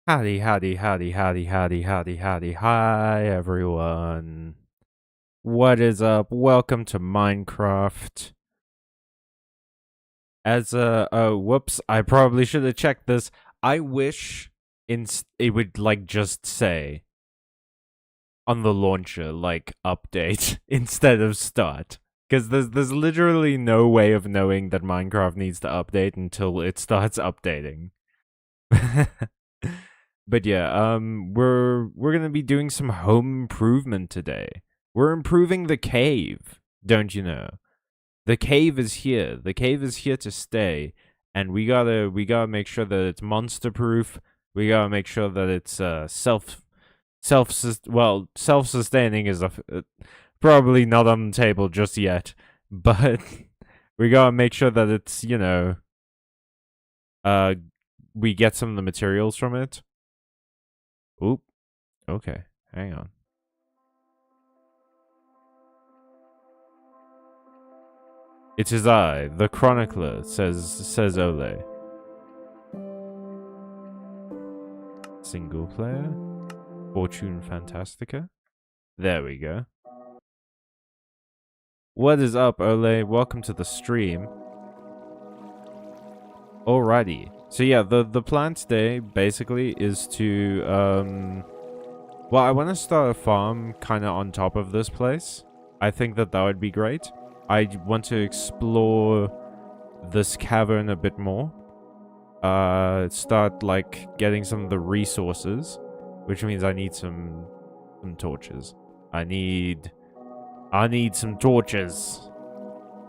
Howdy, howdy, howdy, howdy, howdy, howdy, howdy, hi everyone. What is up? Welcome to Minecraft. Whoops, I probably should have checked this. I wish it would, like, just say on the launcher, like, update instead of start. Because there's literally no way of knowing that Minecraft needs to update until it starts updating. But yeah, we're gonna be doing some home improvement today. We're improving the cave, don't you know? The cave is here. The cave is here to stay, and we gotta make sure that it's monster proof. We gotta make sure that it's self-sustaining is probably not on the table just yet, but we gotta make sure that it's, we get some of the materials from it. Oop. Okay, hang on. It is I, the chronicler, says Ole. Single player. Fortune Fantastica. There we go. What is up, Ole? Welcome to the stream. Alrighty. So yeah, the plan today basically is to well, I want to start a farm kind of on top of this place. I think that would be great. I want to explore this cavern a bit more. Start like getting some of the resources, which means I need some torches. I need some torches.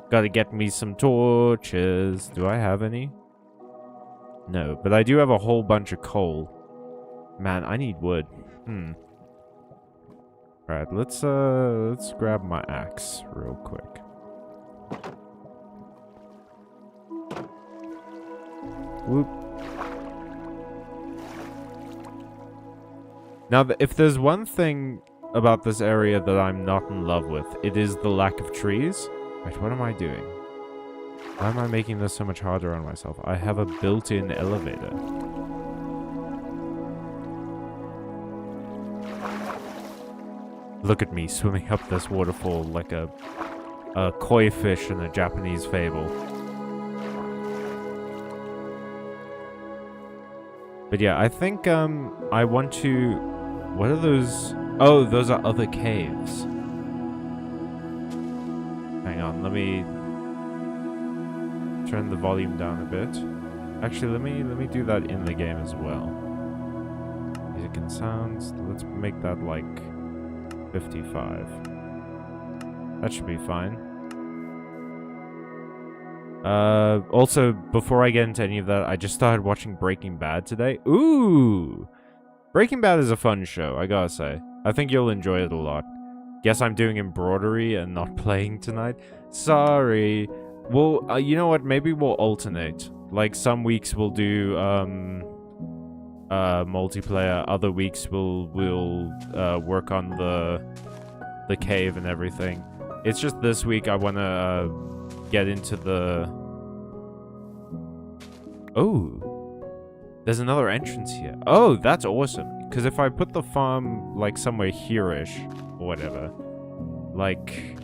Gotta get me some torches. Do I have any? No, but I do have a whole bunch of coal. Man, I need wood. Alright, let's grab my axe real quick. Whoop. Now, if there's one thing about this area that I'm not in love with, it is the lack of trees. Wait, what am I doing? Why am I making this so much harder on myself? I have a built-in elevator. Look at me swimming up this waterfall like a koi fish in a Japanese fable. But yeah, I think I want to... What are those? Oh, those are other caves. Hang on, let me turn the volume down a bit. Actually, let me do that in the game as well. Music and sounds. Let's make that like 55. That should be fine. Also, before I get into any of that, I just started watching Breaking Bad today. Ooh! Breaking Bad is a fun show, I gotta say. I think you'll enjoy it a lot. Guess I'm doing embroidery and not playing tonight. Sorry. Well, you know what? Maybe we'll alternate. Like, some weeks we'll do, multiplayer. Other weeks we'll work on the cave and everything. It's just this week I want to, get into the... Oh! There's another entrance here. Oh, that's awesome. Because if I put the farm, like, somewhere here-ish, or whatever, like,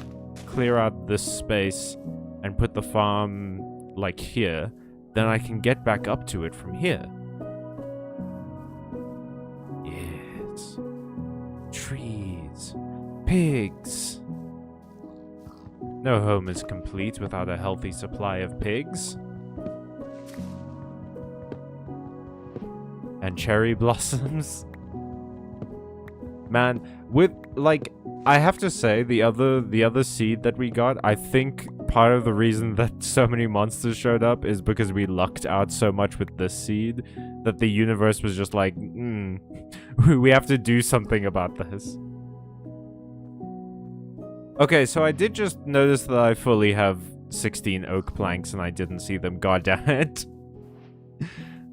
clear out this space and put the farm, like, here, then I can get back up to it from here. Yes. Trees. Pigs. No home is complete without a healthy supply of pigs. And cherry blossoms. Man, with, like, I have to say, the other seed that we got, I think part of the reason that so many monsters showed up is because we lucked out so much with this seed that the universe was just like, we have to do something about this. Okay, so I did just notice that I fully have 16 oak planks and I didn't see them. God damn it.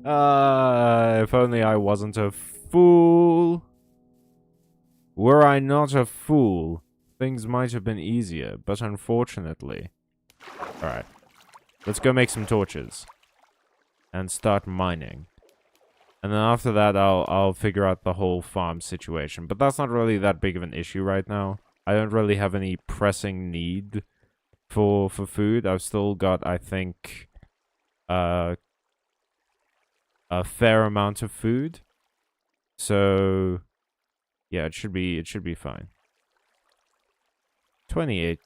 If only I wasn't a fool. Were I not a fool, things might have been easier, but unfortunately. Alright. Let's go make some torches. And start mining. And then after that, I'll figure out the whole farm situation. But that's not really that big of an issue right now. I don't really have any pressing need for food. I've still got, I think, a fair amount of food. So yeah, it should be fine. 28,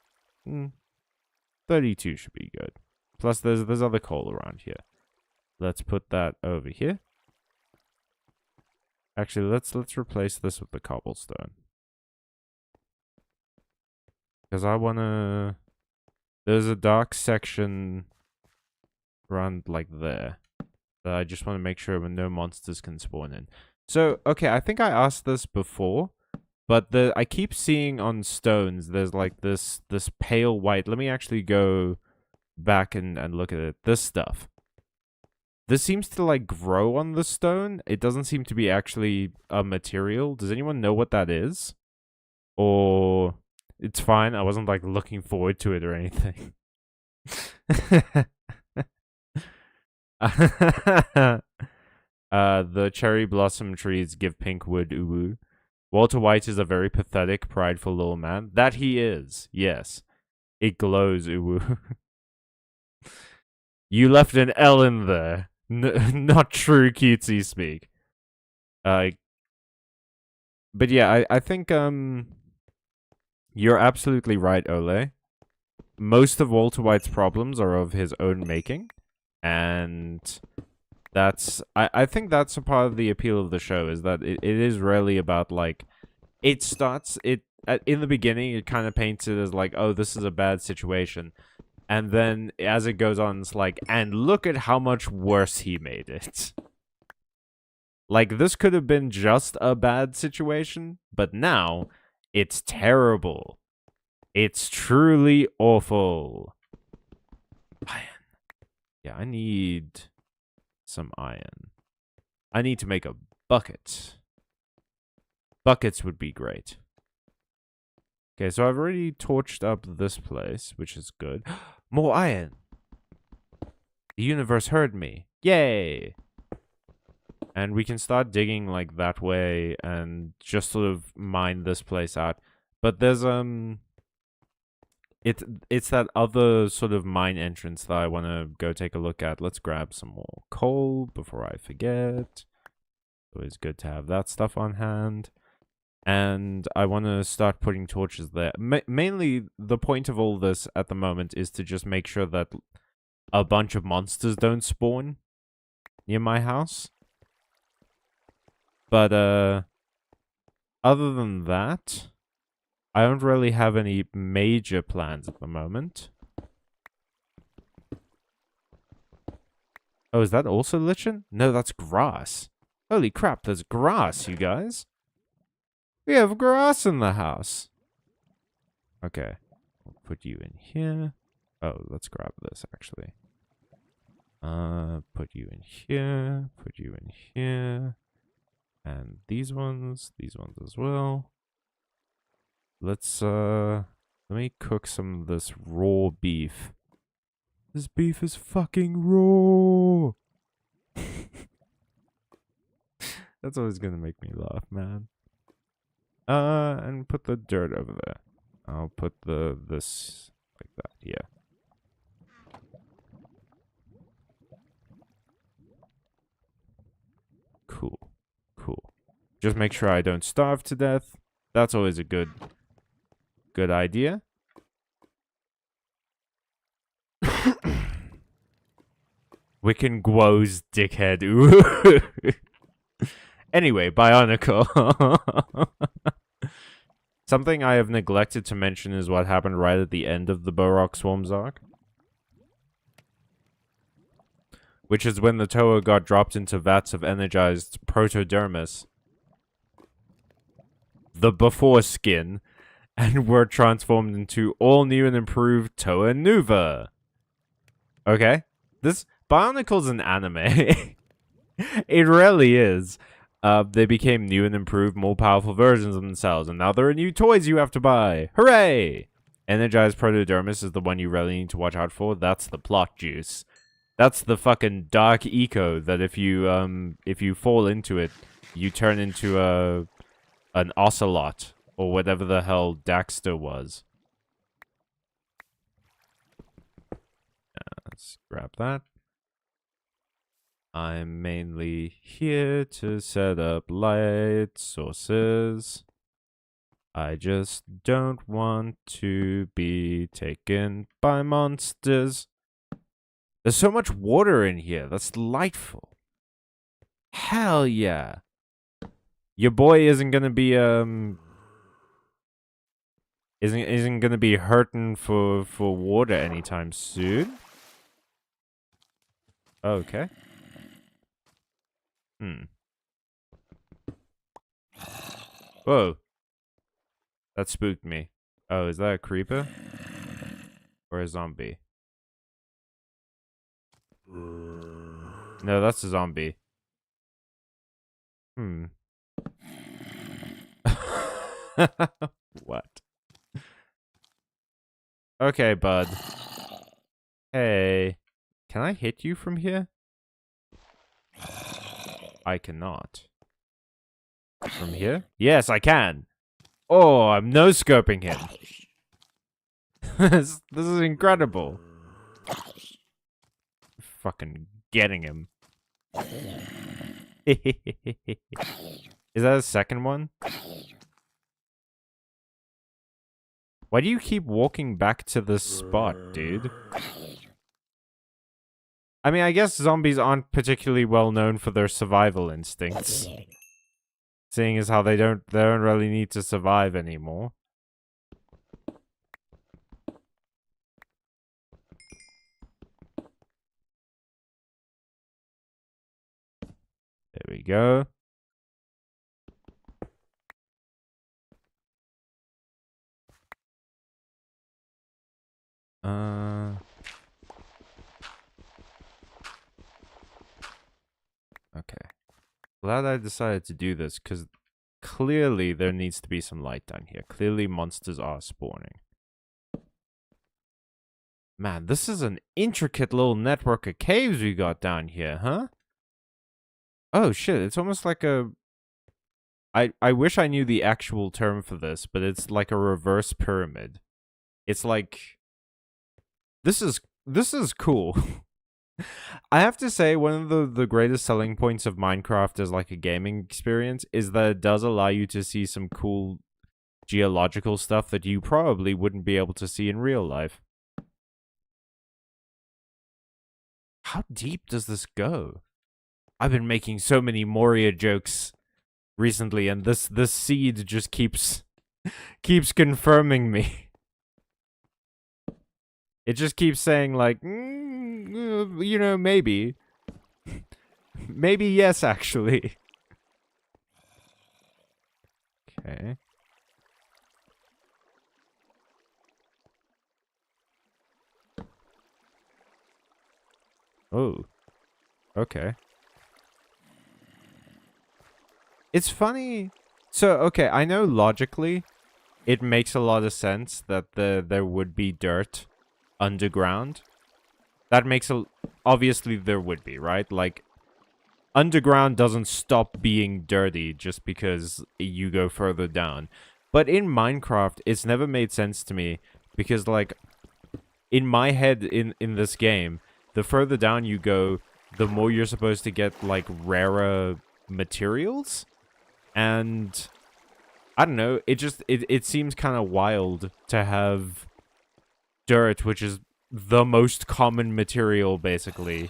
32 should be good. Plus, there's other coal around here. Let's put that over here. Actually, let's replace this with the cobblestone. Because I wanna... There's a dark section around like there that I just want to make sure no monsters can spawn in. So, okay, I think I asked this before, but I keep seeing on stones there's like this pale white. Let me actually go back and look at it. This stuff. This seems to like grow on the stone. It doesn't seem to be actually a material. Does anyone know what that is? Or it's fine. I wasn't like looking forward to it or anything. The cherry blossom trees give pink wood uwu. Walter White is a very pathetic, prideful little man. That he is, yes. It glows uwu. You left an L in there. Not true cutesy speak. But yeah, I think you're absolutely right, Ole. Most of Walter White's problems are of his own making. And that's I think that's a part of the appeal of the show, is that it is really about like in the beginning it kind of paints it as like, oh, this is a bad situation. And then as it goes on, it's like, and look at how much worse he made it. Like, this could have been just a bad situation, but now it's terrible. It's truly awful. Iron. Yeah, I need some iron. I need to make a bucket. Buckets would be great. Okay, so I've already torched up this place, which is good. More iron! The universe heard me. Yay! And we can start digging, like, that way and just sort of mine this place out. But there's, It's that other sort of mine entrance that I want to go take a look at. Let's grab some more coal before I forget. Always good to have that stuff on hand. And I want to start putting torches there. Mainly, the point of all this at the moment is to just make sure that a bunch of monsters don't spawn near my house. But, other than that, I don't really have any major plans at the moment. Oh, is that also lichen? No, that's grass. Holy crap, there's grass, you guys. We have grass in the house. Okay. I'll put you in here. Oh, let's grab this, actually. Put you in here. Put you in here. And these ones as well. Let's, let me cook some of this raw beef. This beef is fucking raw! That's always gonna make me laugh, man. And put the dirt over there. I'll put this like that, yeah. Cool. Cool. Just make sure I don't starve to death. That's always a good idea. Wiccan Guo's dickhead. Ooh. Anyway, Bionicle. Something I have neglected to mention is what happened right at the end of the Borok Swarms arc. Which is when the Toa got dropped into vats of energized protodermis. The before skin. And were transformed into all new and improved Toa Nuva. Okay? This Bionicle's an anime. It really is. They became new and improved, more powerful versions of themselves, and now there are new toys you have to buy. Hooray! Energized Protodermis is the one you really need to watch out for. That's the plot juice. That's the fucking dark eco that if you fall into it, you turn into an ocelot or whatever the hell Daxter was. Let's grab that. I'm mainly here to set up light sources. I just don't want to be taken by monsters. There's so much water in here. That's delightful. Hell yeah. Your boy isn't gonna be isn't gonna be hurting for water anytime soon. Okay. Whoa. That spooked me. Oh, is that a creeper? Or a zombie? No, that's a zombie. What? Okay, bud. Hey. Can I hit you from here? I cannot. From here? Yes, I can. Oh, I'm no-scoping him. This is incredible. Fucking getting him. Is that a second one? Why do you keep walking back to this spot, dude? I mean, I guess zombies aren't particularly well known for their survival instincts. Seeing as how they don't really need to survive anymore. There we go. Okay. Glad I decided to do this, because clearly there needs to be some light down here. Clearly monsters are spawning. Man, this is an intricate little network of caves we got down here, huh? Oh shit, it's almost like a... I wish I knew the actual term for this, but it's like a reverse pyramid. It's like... This is cool. I have to say, one of the greatest selling points of Minecraft as like a gaming experience is that it does allow you to see some cool geological stuff that you probably wouldn't be able to see in real life. How deep does this go? I've been making so many Moria jokes recently, and this seed just keeps confirming me. It just keeps saying, like, you know, maybe. Maybe yes, actually. Okay. Oh. Okay. It's funny. So, okay, I know logically it makes a lot of sense that there would be dirt underground. That makes obviously there would be, right? Like, underground doesn't stop being dirty just because you go further down. But in Minecraft, it's never made sense to me because, like, in my head in this game, the further down you go, the more you're supposed to get, like, rarer materials. And I don't know, it seems kind of wild to have dirt, which is the most common material, basically,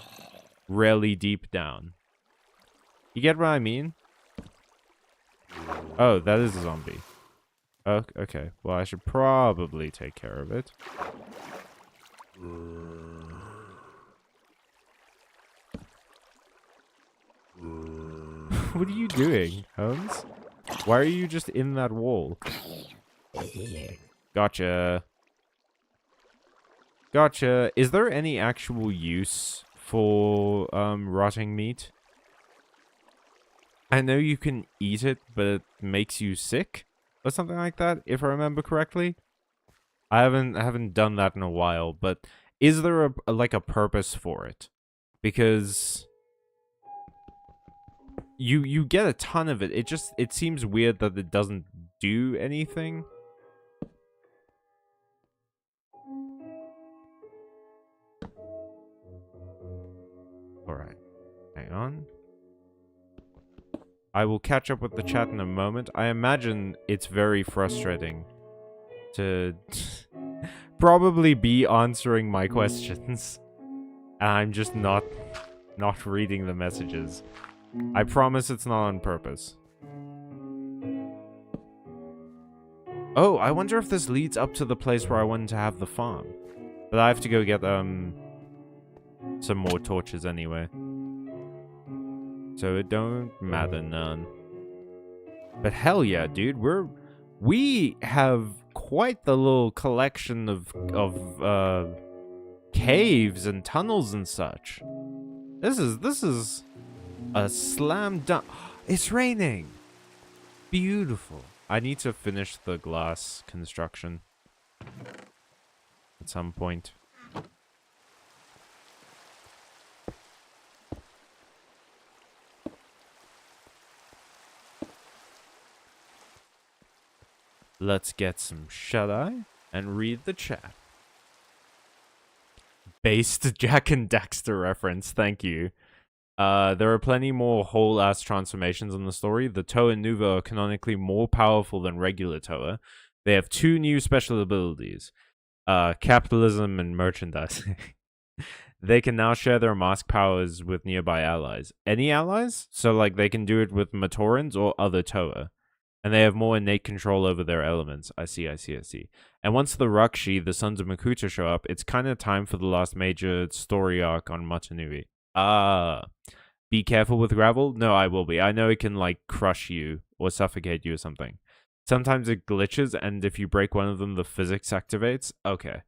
really deep down. You get what I mean? Oh, that is a zombie. Oh, okay. Well, I should probably take care of it. What are you doing, Holmes? Why are you just in that wall? Gotcha. Gotcha. Is there any actual use for rotting meat? I know you can eat it, but it makes you sick or something like that, if I remember correctly. I haven't done that in a while, but is there like a purpose for it? because you get a ton of it. It seems weird that it doesn't do anything. Alright. Hang on. I will catch up with the chat in a moment. I imagine it's very frustrating to probably be answering my questions. And I'm just not reading the messages. I promise it's not on purpose. Oh, I wonder if this leads up to the place where I wanted to have the farm. But I have to go get, some more torches anyway. So it don't matter none. But hell yeah, dude, we have quite the little collection of caves and tunnels and such. This is a slam dunk. It's raining. Beautiful. I need to finish the glass construction at some point. Let's get some shut-eye and read the chat. Based Jack and Daxter reference, thank you. There are plenty more whole-ass transformations in the story. The Toa Nuva are canonically more powerful than regular Toa. They have 2 new special abilities. Capitalism and merchandising. They can now share their mask powers with nearby allies. Any allies? So, like, they can do it with Matorans or other Toa. And they have more innate control over their elements. I see. And once the Rakshi, the Sons of Makuta, show up, it's kind of time for the last major story arc on Matanui. Be careful with gravel? No, I will be. I know it can, like, crush you or suffocate you or something. Sometimes it glitches, and if you break one of them, the physics activates. Okay.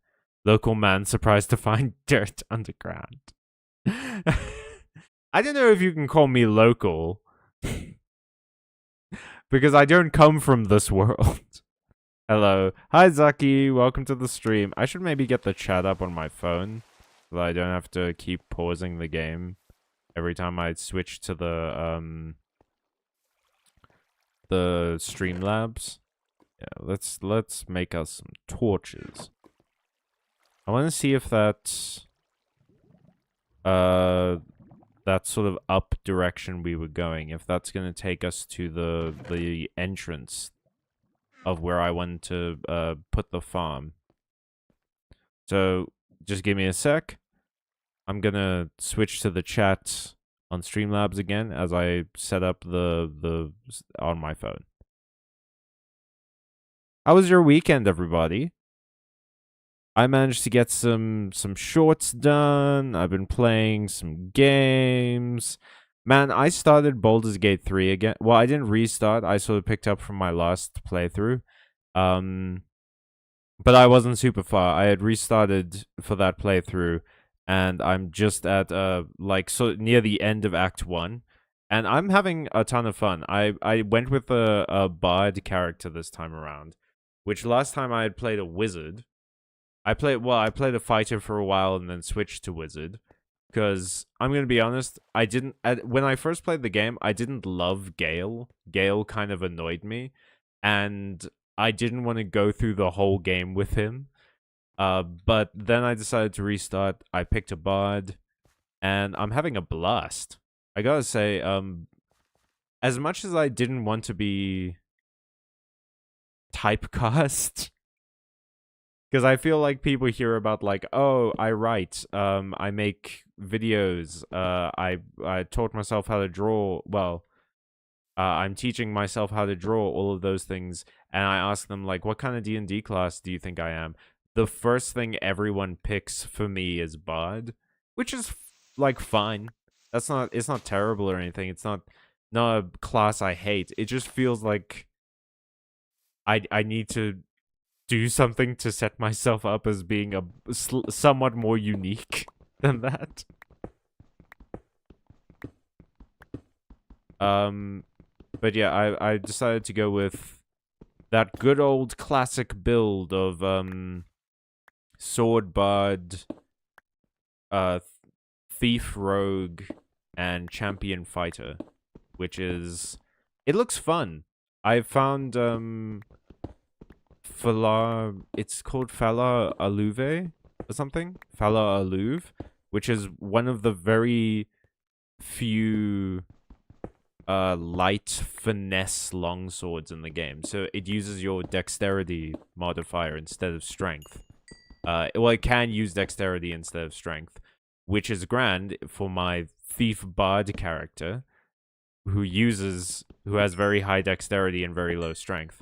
Local man surprised to find dirt underground. I don't know if you can call me local. Because I don't come from this world. Hello. Hi, Zaki. Welcome to the stream. I should maybe get the chat up on my phone, so that I don't have to keep pausing the game every time I switch to the Streamlabs. Yeah, let's make us some torches. I want to see if that's that sort of up direction we were going, if that's going to take us to the entrance of where I wanted to put the farm. So just give me a sec. I'm gonna switch to the chat on Streamlabs again as I set up the on my phone. How was your weekend, everybody? I managed to get some shorts done. I've been playing some games. Man, I started Baldur's Gate 3 again. Well, I didn't restart. I sort of picked up from my last playthrough. But I wasn't super far. I had restarted for that playthrough, and I'm just at like so near the end of Act 1. And I'm having a ton of fun. I went with a bard character this time around, which last time I had played a wizard. I played a fighter for a while and then switched to wizard, because I'm going to be honest, when I first played the game, I didn't love Gale. Gale kind of annoyed me, and I didn't want to go through the whole game with him. But then I decided to restart. I picked a bard, and I'm having a blast. I gotta say, as much as I didn't want to be typecast, because I feel like people hear about, like, oh, I write, I make videos, I taught myself how to draw, well, I'm teaching myself how to draw, all of those things, and I ask them, like, what kind of D&D class do you think I am? The first thing everyone picks for me is Bard, which is, like, fine. It's not terrible or anything. It's not a class I hate. It just feels like I need to do something to set myself up as being somewhat more unique than that. But yeah, I decided to go with that good old classic build of sword bard, thief, rogue, and champion fighter, which is it looks fun. I found it's called Fala Aluve or something. Fala Aluve, which is one of the very few light finesse longswords in the game. So it uses your dexterity modifier instead of strength. Well, it can use dexterity instead of strength, which is grand for my thief bard character, who has very high dexterity and very low strength.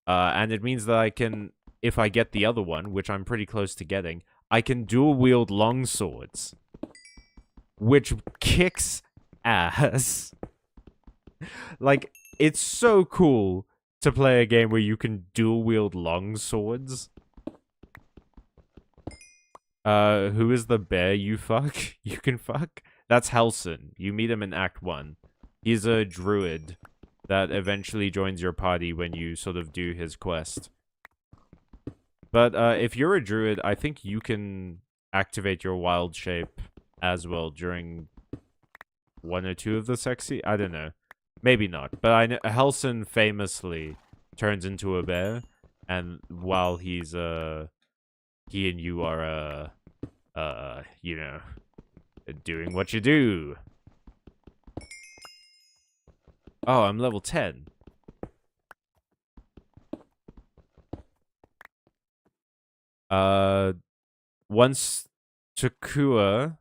And it means that I can, if I get the other one, which I'm pretty close to getting, I can dual wield longswords, which kicks ass. Like, it's so cool to play a game where you can dual wield longswords. Who is the bear you fuck? You can fuck? That's Helson. You meet him in Act 1. He's a druid that eventually joins your party when you sort of do his quest. But if you're a druid, I think you can activate your wild shape as well during one or two of the sexy. I don't know. Maybe not. But I know Helson famously turns into a bear, and while he and you are you know, doing what you do. Oh, I'm level 10. Once Takua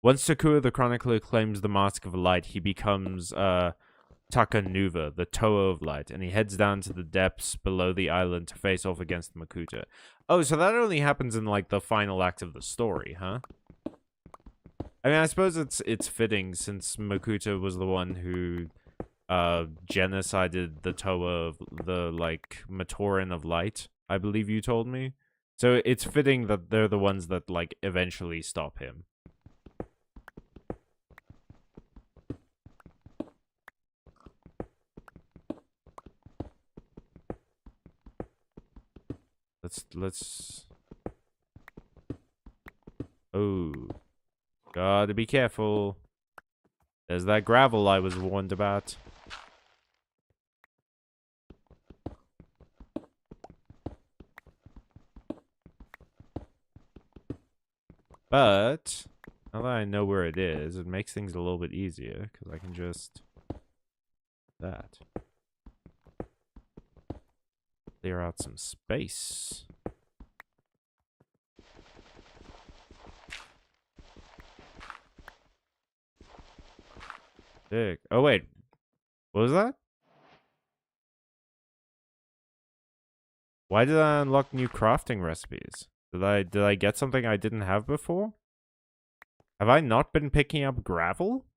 the Chronicler claims the Mask of Light, he becomes Takanuva, the Toa of Light, and he heads down to the depths below the island to face off against Makuta. Oh, so that only happens in, like, the final act of the story, huh? I mean, I suppose it's fitting, since Makuta was the one who genocided the Toa of the, like, Matoran of Light, I believe you told me. So it's fitting that they're the ones that, like, eventually stop him. Let's... Oh. Gotta be careful. There's that gravel I was warned about. But, now that I know where it is, it makes things a little bit easier, because I can just... that. Clear out some space. Sick. Oh, wait. What was that? Why did I unlock new crafting recipes? Did I get something I didn't have before? Have I not been picking up gravel?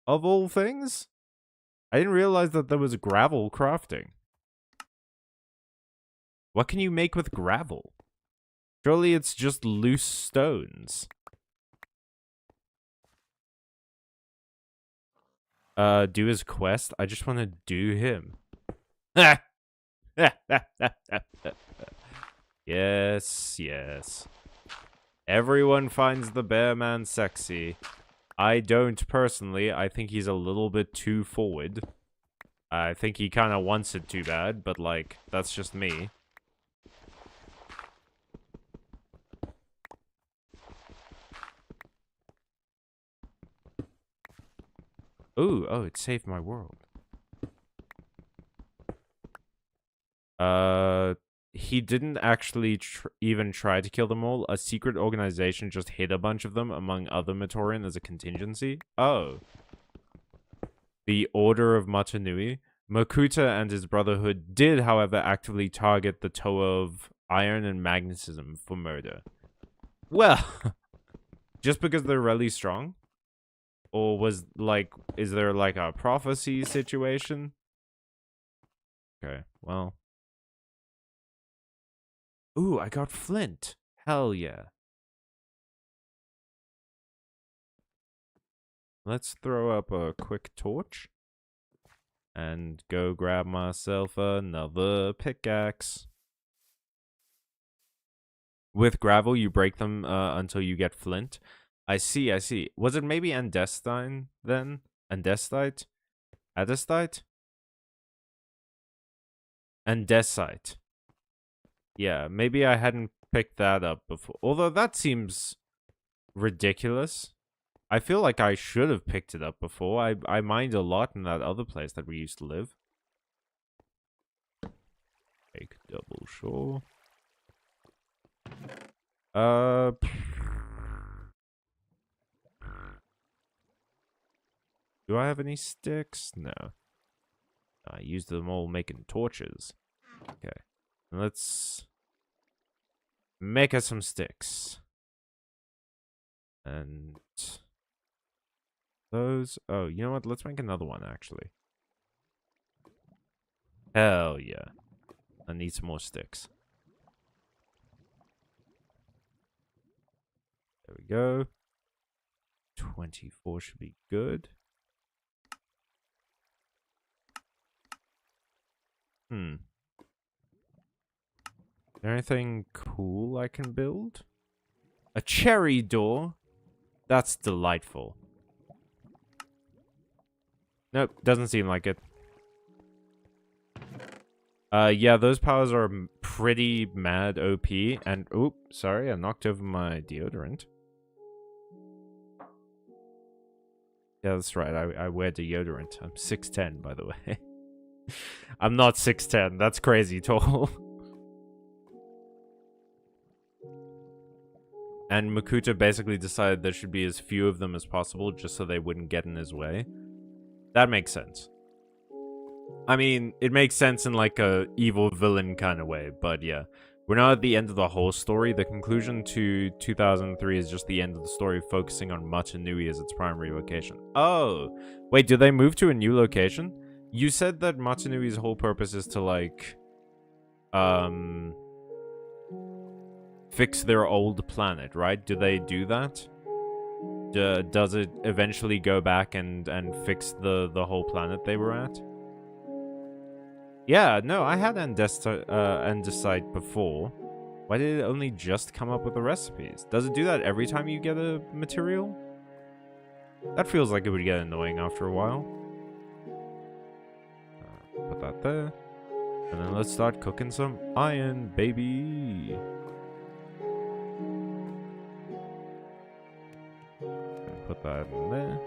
Of all things? I didn't realize that there was gravel crafting. What can you make with gravel? Surely it's just loose stones. Do his quest? I just want to do him. Yes, yes. Everyone finds the bear man sexy. I don't personally. I think he's a little bit too forward. I think he kind of wants it too bad, but, like, that's just me. Ooh, oh, it saved my world. He didn't actually even try to kill them all. A secret organization just hid a bunch of them among other Matoran as a contingency. Oh. The Order of Matanui. Makuta and his brotherhood did, however, actively target the Toa of Iron and Magnetism for murder. Well, just because they're really strong? Or was, like, is there, like, a prophecy situation? Okay, well. Ooh, I got flint. Hell yeah. Let's throw up a quick torch. And go grab myself another pickaxe. With gravel, you break them until you get flint. I see, I see. Was it maybe Andestine then? Andestite? Adestite? Andesite. Yeah, maybe I hadn't picked that up before. Although that seems ridiculous. I feel like I should have picked it up before. I mined a lot in that other place that we used to live. Make double sure. Do I have any sticks? No. I used them all making torches. Okay. Let's make us some sticks. And those. Oh, you know what? Let's make another one, actually. Hell yeah. I need some more sticks. There we go. 24 should be good. Is there anything cool I can build? A cherry door? That's delightful. Nope, doesn't seem like it. Yeah, those powers are pretty mad OP. And, oop, sorry, I knocked over my deodorant. Yeah, that's right, I wear deodorant. I'm 6'10", by the way. I'm not 6'10", that's crazy tall. And Makuta basically decided there should be as few of them as possible just so they wouldn't get in his way. That makes sense. I mean, it makes sense in like a evil villain kind of way, but yeah. We're not at the end of the whole story. The conclusion to 2003 is just the end of the story, focusing on Matanui as its primary location. Oh! Wait, do they move to a new location? You said that Matanui's whole purpose is to, like, fix their old planet, right? Do they do that? Does it eventually go back and fix the whole planet they were at? Yeah, no, I had andesite before. Why did it only just come up with the recipes? Does it do that every time you get a material? That feels like it would get annoying after a while. Put that there. And then let's start cooking some iron, baby. Put that in there.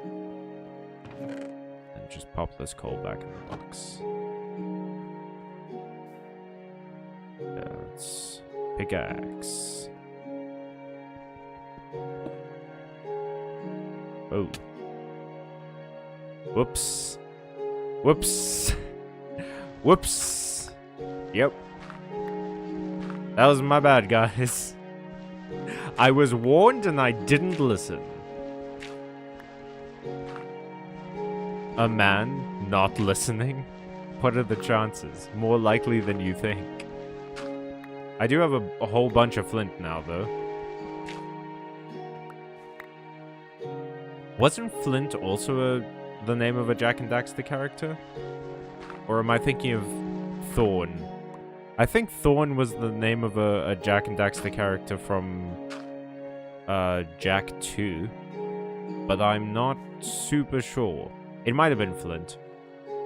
And just pop this coal back in the box. That's pickaxe. Oh. Whoops. Whoops. Whoops. Yep. That was my bad, guys. I was warned and I didn't listen. A man not listening? What are the chances? More likely than you think. I do have a whole bunch of flint now, though. Wasn't Flint also the name of a Jak and Daxter character? Or am I thinking of Thorn? I think Thorn was the name of a Jak and Daxter character from Jak 2. But I'm not super sure. It might have been Flint.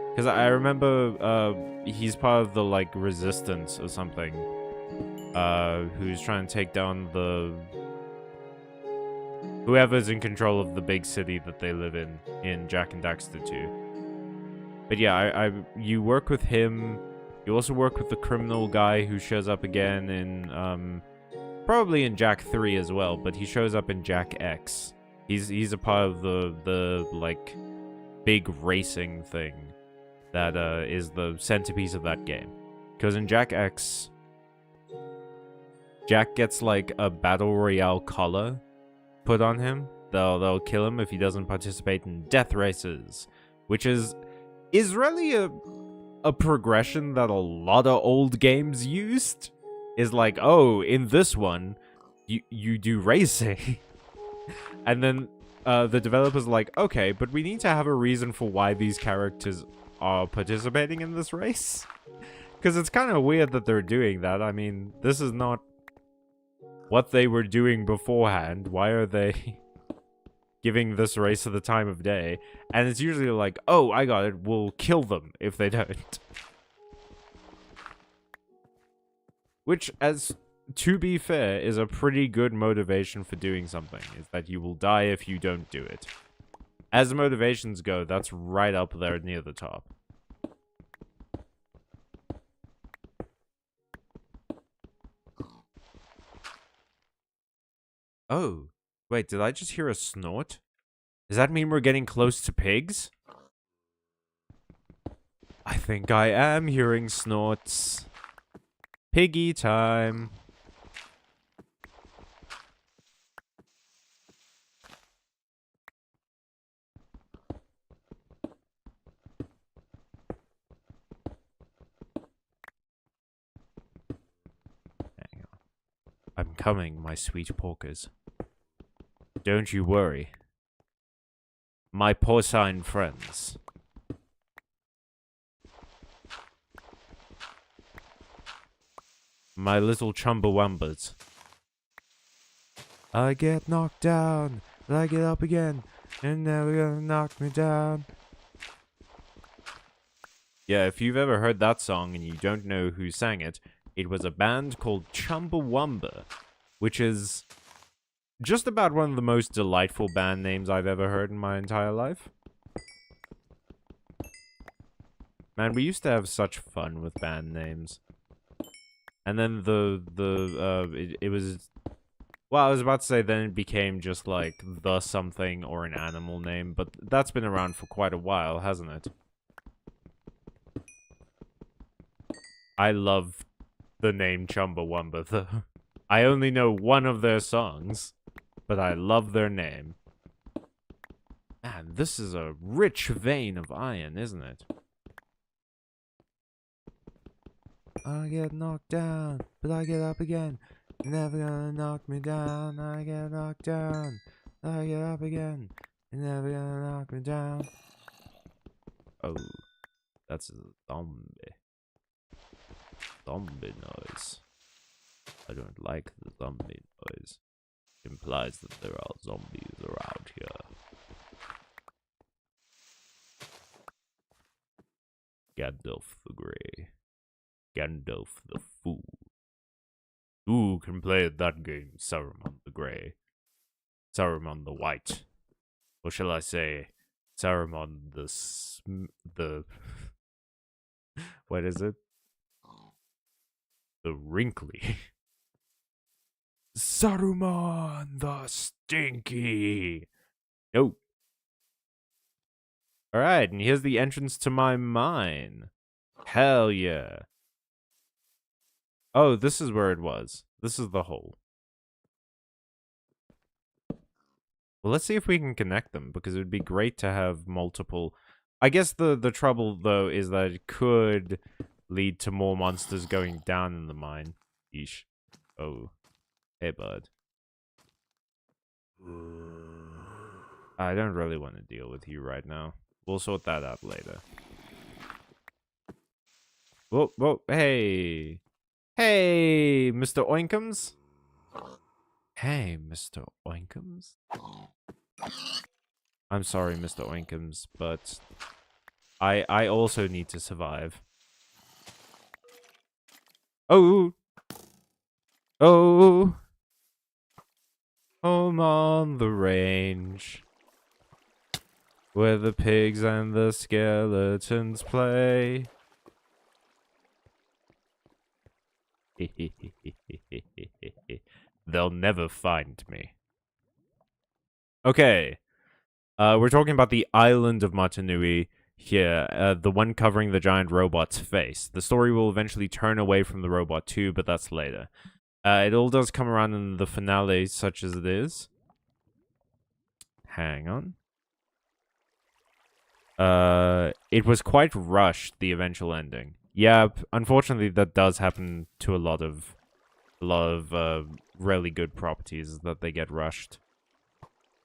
Because I remember he's part of the, like, resistance or something. Who's trying to take down the... whoever's in control of the big city that they live in Jak and Daxter 2. But yeah, you work with him. You also work with the criminal guy who shows up again in, probably in Jak 3 as well, but he shows up in Jak X. He's a part of the like, big racing thing that, is the centerpiece of that game. Because in Jak X, Jak gets, like, a Battle Royale collar put on him. They'll kill him if he doesn't participate in death races, which is really a progression that a lot of old games used. Is like, oh, in this one, you do racing. And then the developers are like, okay, but we need to have a reason for why these characters are participating in this race. Because it's kind of weird that they're doing that. I mean, this is not what they were doing beforehand. Why are they giving this race the time of day, and it's usually like, oh, I got it, we'll kill them if they don't. Which, as to be fair, is a pretty good motivation for doing something, is that you will die if you don't do it. As motivations go, that's right up there near the top. Oh, wait, did I just hear a snort? Does that mean we're getting close to pigs? I think I am hearing snorts. Piggy time. Hang on. I'm coming, my sweet porkers. Don't you worry. My porcine friends. My little chumbawambas. I get knocked down, but I get up again, and now you're gonna knock me down. Yeah, if you've ever heard that song and you don't know who sang it, it was a band called Chumbawamba, which is just about one of the most delightful band names I've ever heard in my entire life. Man, we used to have such fun with band names. And then it was, well, I was about to say then it became just like the something or an animal name, but that's been around for quite a while, hasn't it? I love the name Chumbawamba, though. I only know one of their songs, but I love their name. Man, this is a rich vein of iron, isn't it? I get knocked down, but I get up again. You're never gonna knock me down. I get knocked down, I get up again. You're never gonna knock me down. Oh, that's a zombie. Zombie noise. I don't like the zombie noise. It implies that there are zombies around here. Gandalf the Grey. Gandalf the Fool. Who can play that game? Saruman the Grey. Saruman the White. Or shall I say, Saruman the what is it? The Wrinkly. Saruman the Stinky. Nope. Alright, and here's the entrance to my mine. Hell yeah. Oh, this is where it was. This is the hole. Well, let's see if we can connect them, because it would be great to have multiple... I guess the trouble, though, is that it could lead to more monsters going down in the mine. Yeesh. Oh. Hey, bud. I don't really want to deal with you right now. We'll sort that out later. Whoa, whoa, hey! Hey, Mr. Oinkums? Hey, Mr. Oinkums? I'm sorry, Mr. Oinkums, but I also need to survive. Oh! Oh! Home on the range, where the pigs and the skeletons play. They'll never find me. Okay. We're talking about the island of Matanui here, the one covering the giant robot's face. The story will eventually turn away from the robot too, but that's later. It all does come around in the finale, such as it is. Hang on. It was quite rushed, the eventual ending. Yeah, unfortunately, that does happen to a lot of really good properties, that they get rushed.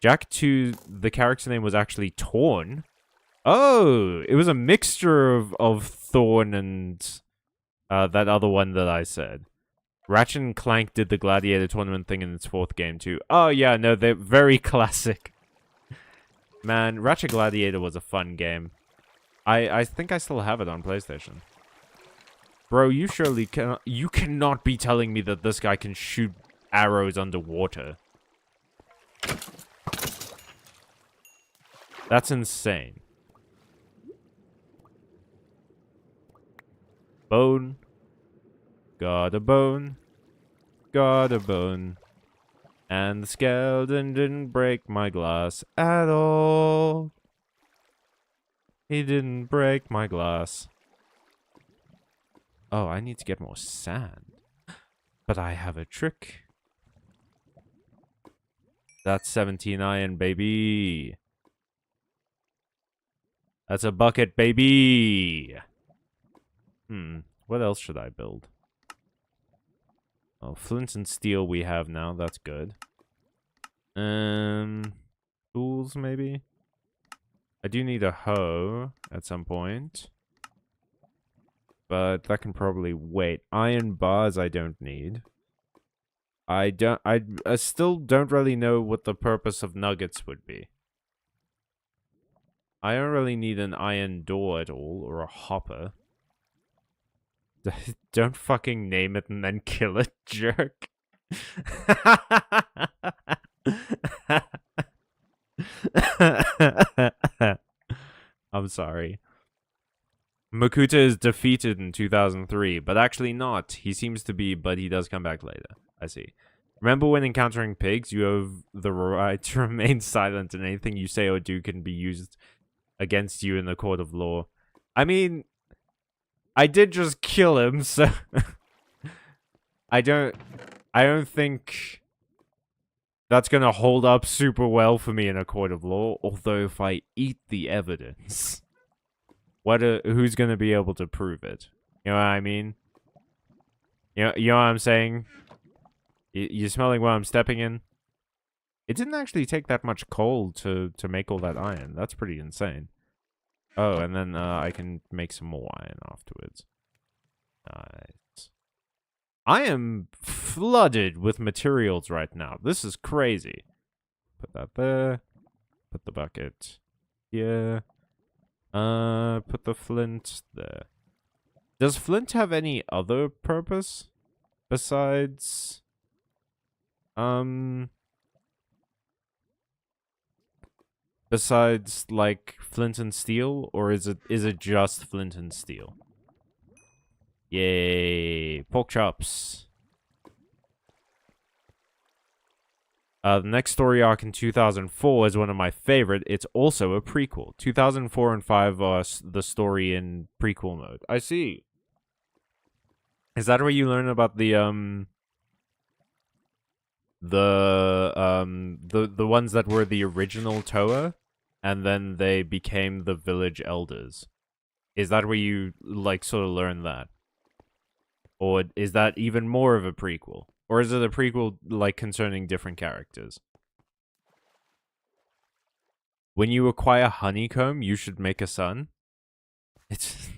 Jack 2, the character name was actually Torn. Oh, it was a mixture of Thorn and that other one that I said. Ratchet and Clank did the Gladiator tournament thing in its 4th game too. Oh yeah, no, they're very classic. Man, Ratchet Gladiator was a fun game. I think I still have it on PlayStation. Bro, you surely cannot... You cannot be telling me that this guy can shoot arrows underwater. That's insane. Bone. Got a bone. Got a bone. And the skeleton didn't break my glass at all. He didn't break my glass. Oh, I need to get more sand. But I have a trick. That's 17 iron, baby. That's a bucket, baby. What else should I build? Oh, flint and steel we have now. That's good. Tools, maybe? I do need a hoe at some point. But that can probably wait. Iron bars I don't need. I still don't really know what the purpose of nuggets would be. I don't really need an iron door at all, or a hopper. Don't fucking name it and then kill it, jerk. I'm sorry. Makuta is defeated in 2003, but actually not. He seems to be, but he does come back later. I see. Remember when encountering pigs, you have the right to remain silent and anything you say or do can be used against you in the court of law. I mean, I did just kill him, so... I don't think that's gonna hold up super well for me in a court of law, although if I eat the evidence... who's gonna be able to prove it? You know what I mean? You know what I'm saying? You smelling what I'm stepping in? It didn't actually take that much coal to make all that iron. That's pretty insane. Oh, and then I can make some more iron afterwards. Nice. I am flooded with materials right now. This is crazy. Put that there. Put the bucket here. Put the flint there. Does flint have any other purpose besides besides like flint and steel, or is it just flint and steel? Yay, pork chops. The next story arc in 2004 is one of my favorite. It's also a prequel. 2004 and 5 are the story in prequel mode. I see. Is that where you learn about the ones that were the original Toa, and then they became the village elders? Is that where you like sort of learn that? Or is that even more of a prequel? Or is it a prequel, like, concerning different characters? When you acquire honeycomb, you should make a son? It's...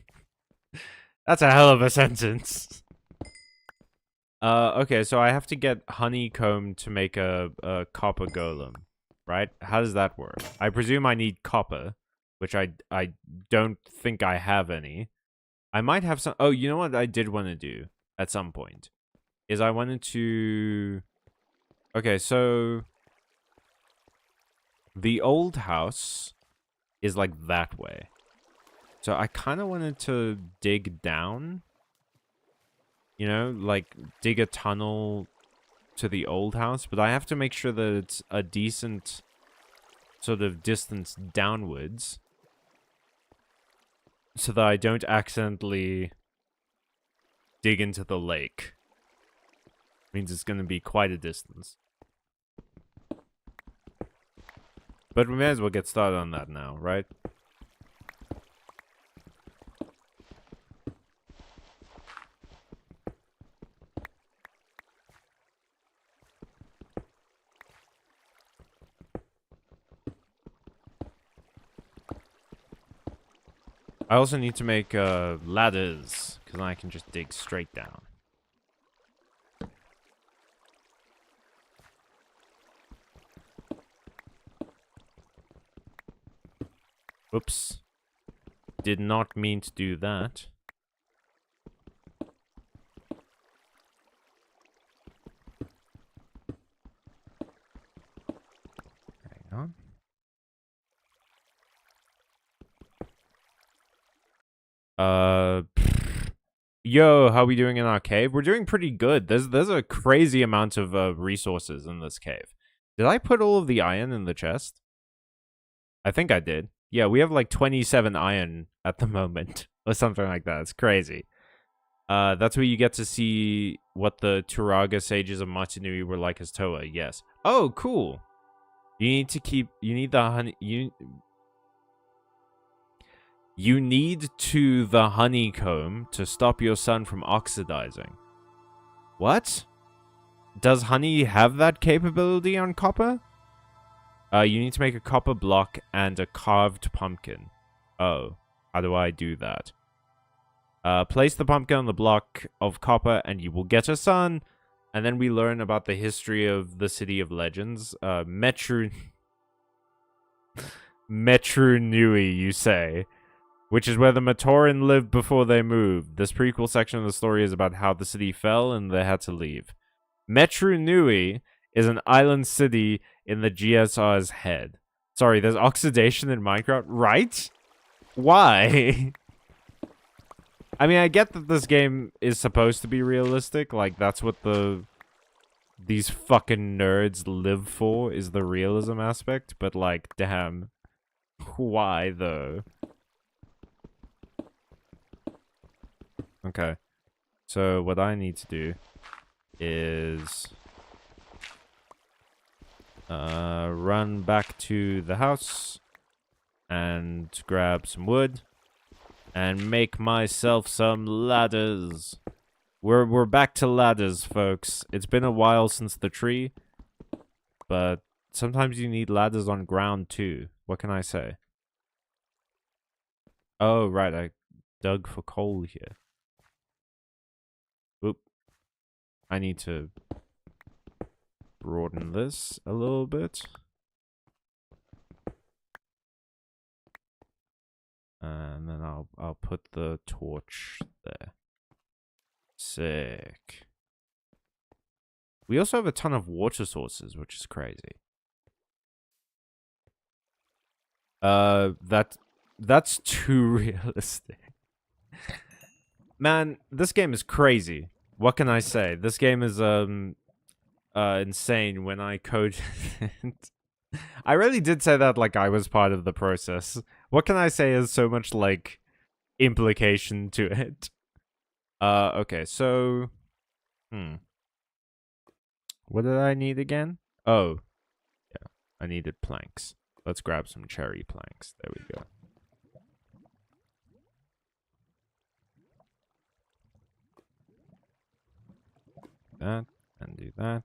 That's a hell of a sentence. Okay, so I have to get honeycomb to make a copper golem, right? How does that work? I presume I need copper, which I don't think I have any. I might have some... Oh, you know what I did want to do at some point? Is I wanted to... Okay, so... The old house is like that way. So I kind of wanted to dig down. You know, like dig a tunnel to the old house. But I have to make sure that it's a decent sort of distance downwards. So that I don't accidentally dig into the lake. Means it's going to be quite a distance. But we may as well get started on that now, right? I also need to make ladders, because then I can just dig straight down. Oops. Did not mean to do that. Hang on. Yo, how we doing in our cave? We're doing pretty good. There's a crazy amount of resources in this cave. Did I put all of the iron in the chest? I think I did. Yeah, we have like 27 iron at the moment. Or something like that. It's crazy. That's where you get to see what the Turaga sages of Matanui were like as Toa, yes. Oh, cool. You need the honey, you need the honeycomb to stop your sun from oxidizing. What? Does honey have that capability on copper? You need to make a copper block and a carved pumpkin. Oh, how do I do that? Place the pumpkin on the block of copper and you will get a sun. And then we learn about the history of the City of Legends. Metrunui, you say. Which is where the Matoran lived before they moved. This prequel section of the story is about how the city fell and they had to leave. Metrunui is an island city in the GSR's head. Sorry, there's oxidation in Minecraft? Right? Why? I mean, I get that this game is supposed to be realistic. Like, that's what these fucking nerds live for, is the realism aspect. But, like, damn. Why, though? Okay. So, what I need to do is run back to the house and grab some wood and make myself some ladders. We're back to ladders, folks. It's been a while since the tree, but sometimes you need ladders on ground too. What can I say? Oh, right, I dug for coal here. Oop. I need to broaden this a little bit. And then I'll put the torch there. Sick. We also have a ton of water sources, which is crazy. That's too realistic. Man, this game is crazy. What can I say? This game is insane when I code it. I really did say that like I was part of the process. What can I say is so much like implication to it. Okay, so what did I need again? Oh, yeah, I needed planks. Let's grab some cherry planks. There we go. That and do that.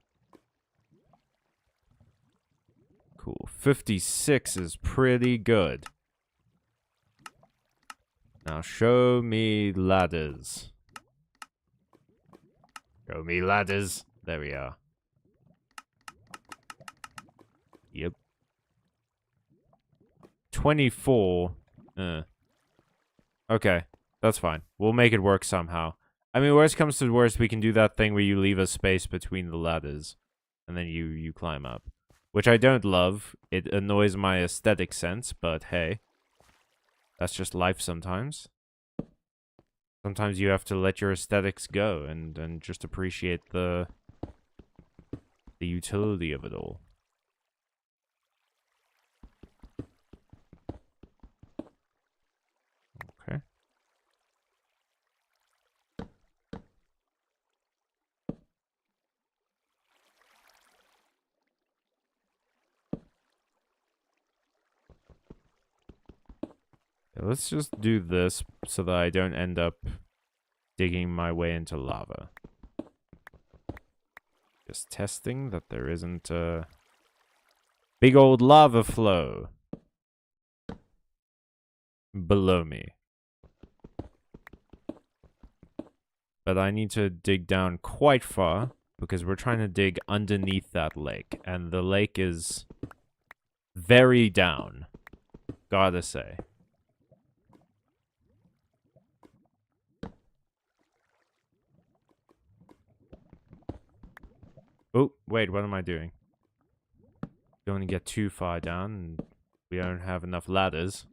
Cool. 56 is pretty good. Now show me ladders. Show me ladders. There we are. Yep. 24. Okay, that's fine. We'll make it work somehow. I mean, worst comes to worst, we can do that thing where you leave a space between the ladders. And then you climb up. Which I don't love. It annoys my aesthetic sense, but hey. That's just life sometimes. Sometimes you have to let your aesthetics go and just appreciate the utility of it all. Okay. Let's just do this so that I don't end up digging my way into lava. Just testing that there isn't a big old lava flow below me. But I need to dig down quite far because we're trying to dig underneath that lake. And the lake is very down, gotta say. Oh, wait, what am I doing? Don't want to get too far down, and we don't have enough ladders.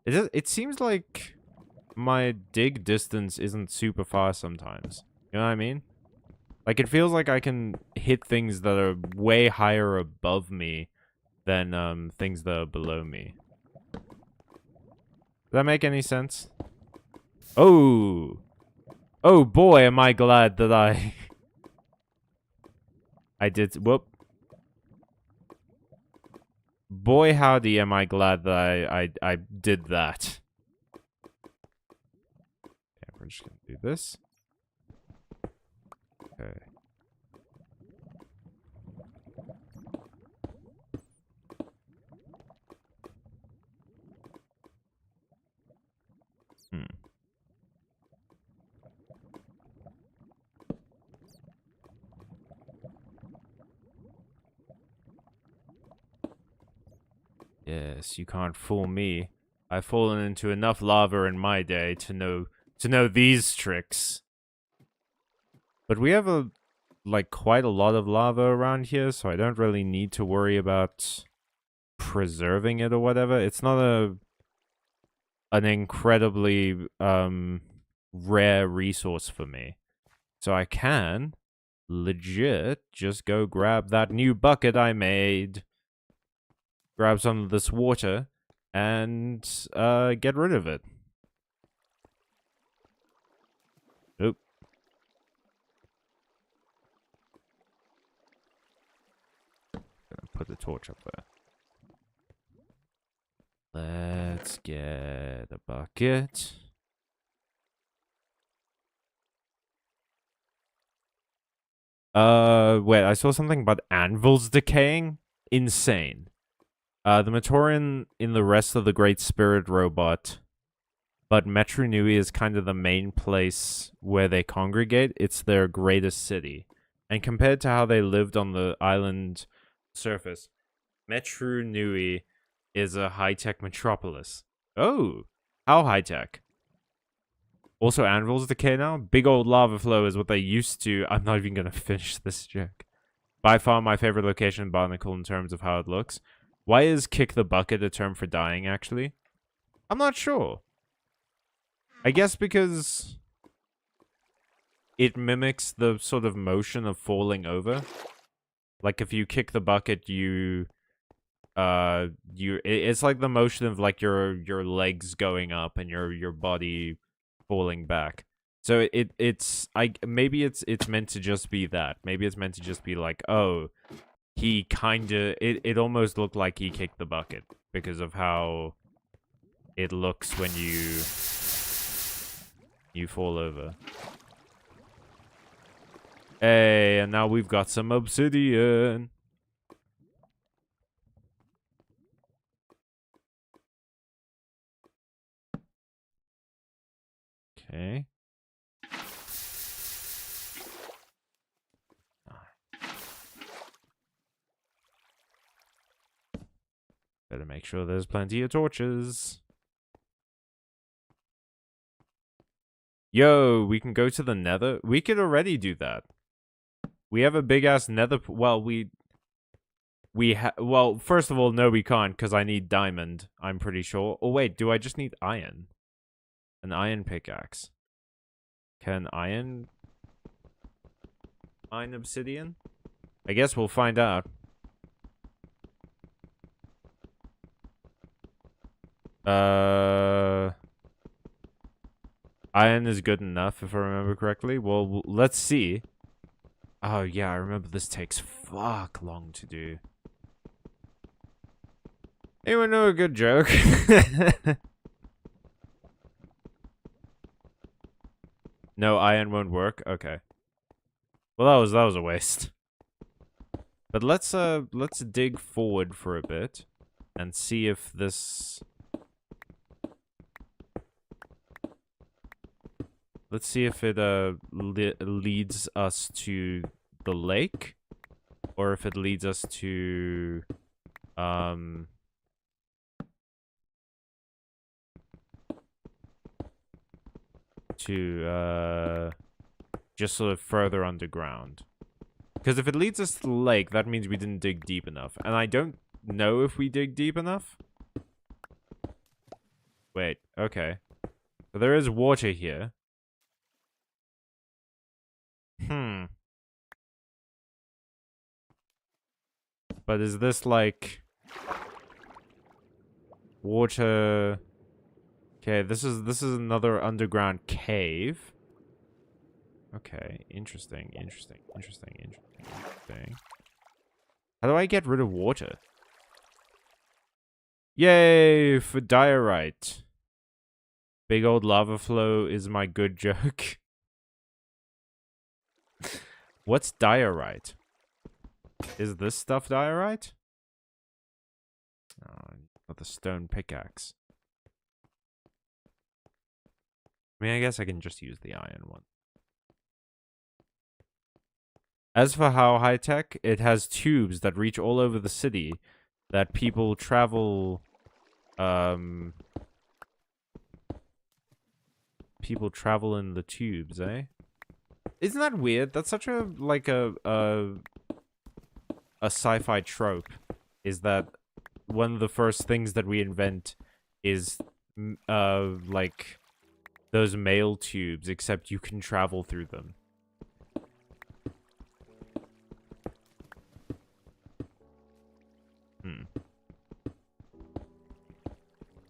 It seems like my dig distance isn't super far sometimes. You know what I mean? Like, it feels like I can hit things that are way higher above me than things that are below me. Does that make any sense? Oh! Oh boy, am I glad that I... I did... Whoop. Boy howdy am I glad that I did that. Okay, we're just gonna do this. Okay. Yes, you can't fool me. I've fallen into enough lava in my day to know these tricks. But we have quite a lot of lava around here, so I don't really need to worry about preserving it or whatever. It's not an incredibly rare resource for me. So I can legit just go grab that new bucket I made. Grab some of this water and get rid of it. Oop. Gonna put the torch up there. Let's get a bucket. Wait, I saw something about anvils decaying. Insane. The Matorian in the rest of the Great Spirit robot, but Metru Nui is kind of the main place where they congregate. It's their greatest city. And compared to how they lived on the island surface, Metru Nui is a high-tech metropolis. Oh, how high-tech? Also, anvils decay now? Big old lava flow is what they used to. I'm not even going to finish this joke. By far my favorite location in Barnacle in terms of how it looks. Why is kick the bucket a term for dying, actually? I'm not sure. I guess because it mimics the sort of motion of falling over. Like, if you kick the bucket, it's like the motion of, like, your legs going up and your body falling back. So maybe it's meant to just be that. Maybe it's meant to just be like, oh, he kinda... It almost looked like he kicked the bucket because of how it looks when you fall over. Hey, and now we've got some obsidian. Okay. Better make sure there's plenty of torches. Yo, we can go to the nether. We could already do that. We have a big-ass nether... Well, well, first of all, no, we can't, because I need diamond, I'm pretty sure. Oh, wait, do I just need iron? An iron pickaxe. Can iron mine obsidian? I guess we'll find out. Iron is good enough, if I remember correctly. Well, let's see. Oh, yeah, I remember this takes fuck long to do. Anyone know a good joke? No, iron won't work? Okay. Well, that was a waste. But let's dig forward for a bit and see if this... Let's see if it leads us to the lake, or if it leads us to to just sort of further underground. Because if it leads us to the lake, that means we didn't dig deep enough. And I don't know if we dig deep enough. Wait, okay. So there is water here. But is this like water? Okay, this is another underground cave. Okay, interesting. How do I get rid of water? Yay for diorite. Big old lava flow is my good joke. What's diorite? Is this stuff diorite? Oh, not the stone pickaxe. I mean, I guess I can just use the iron one. As for how high-tech, it has tubes that reach all over the city that people travel, people travel in the tubes, eh? Isn't that weird? That's such a, like, a sci-fi trope, is that one of the first things that we invent is, like, those mail tubes, except you can travel through them.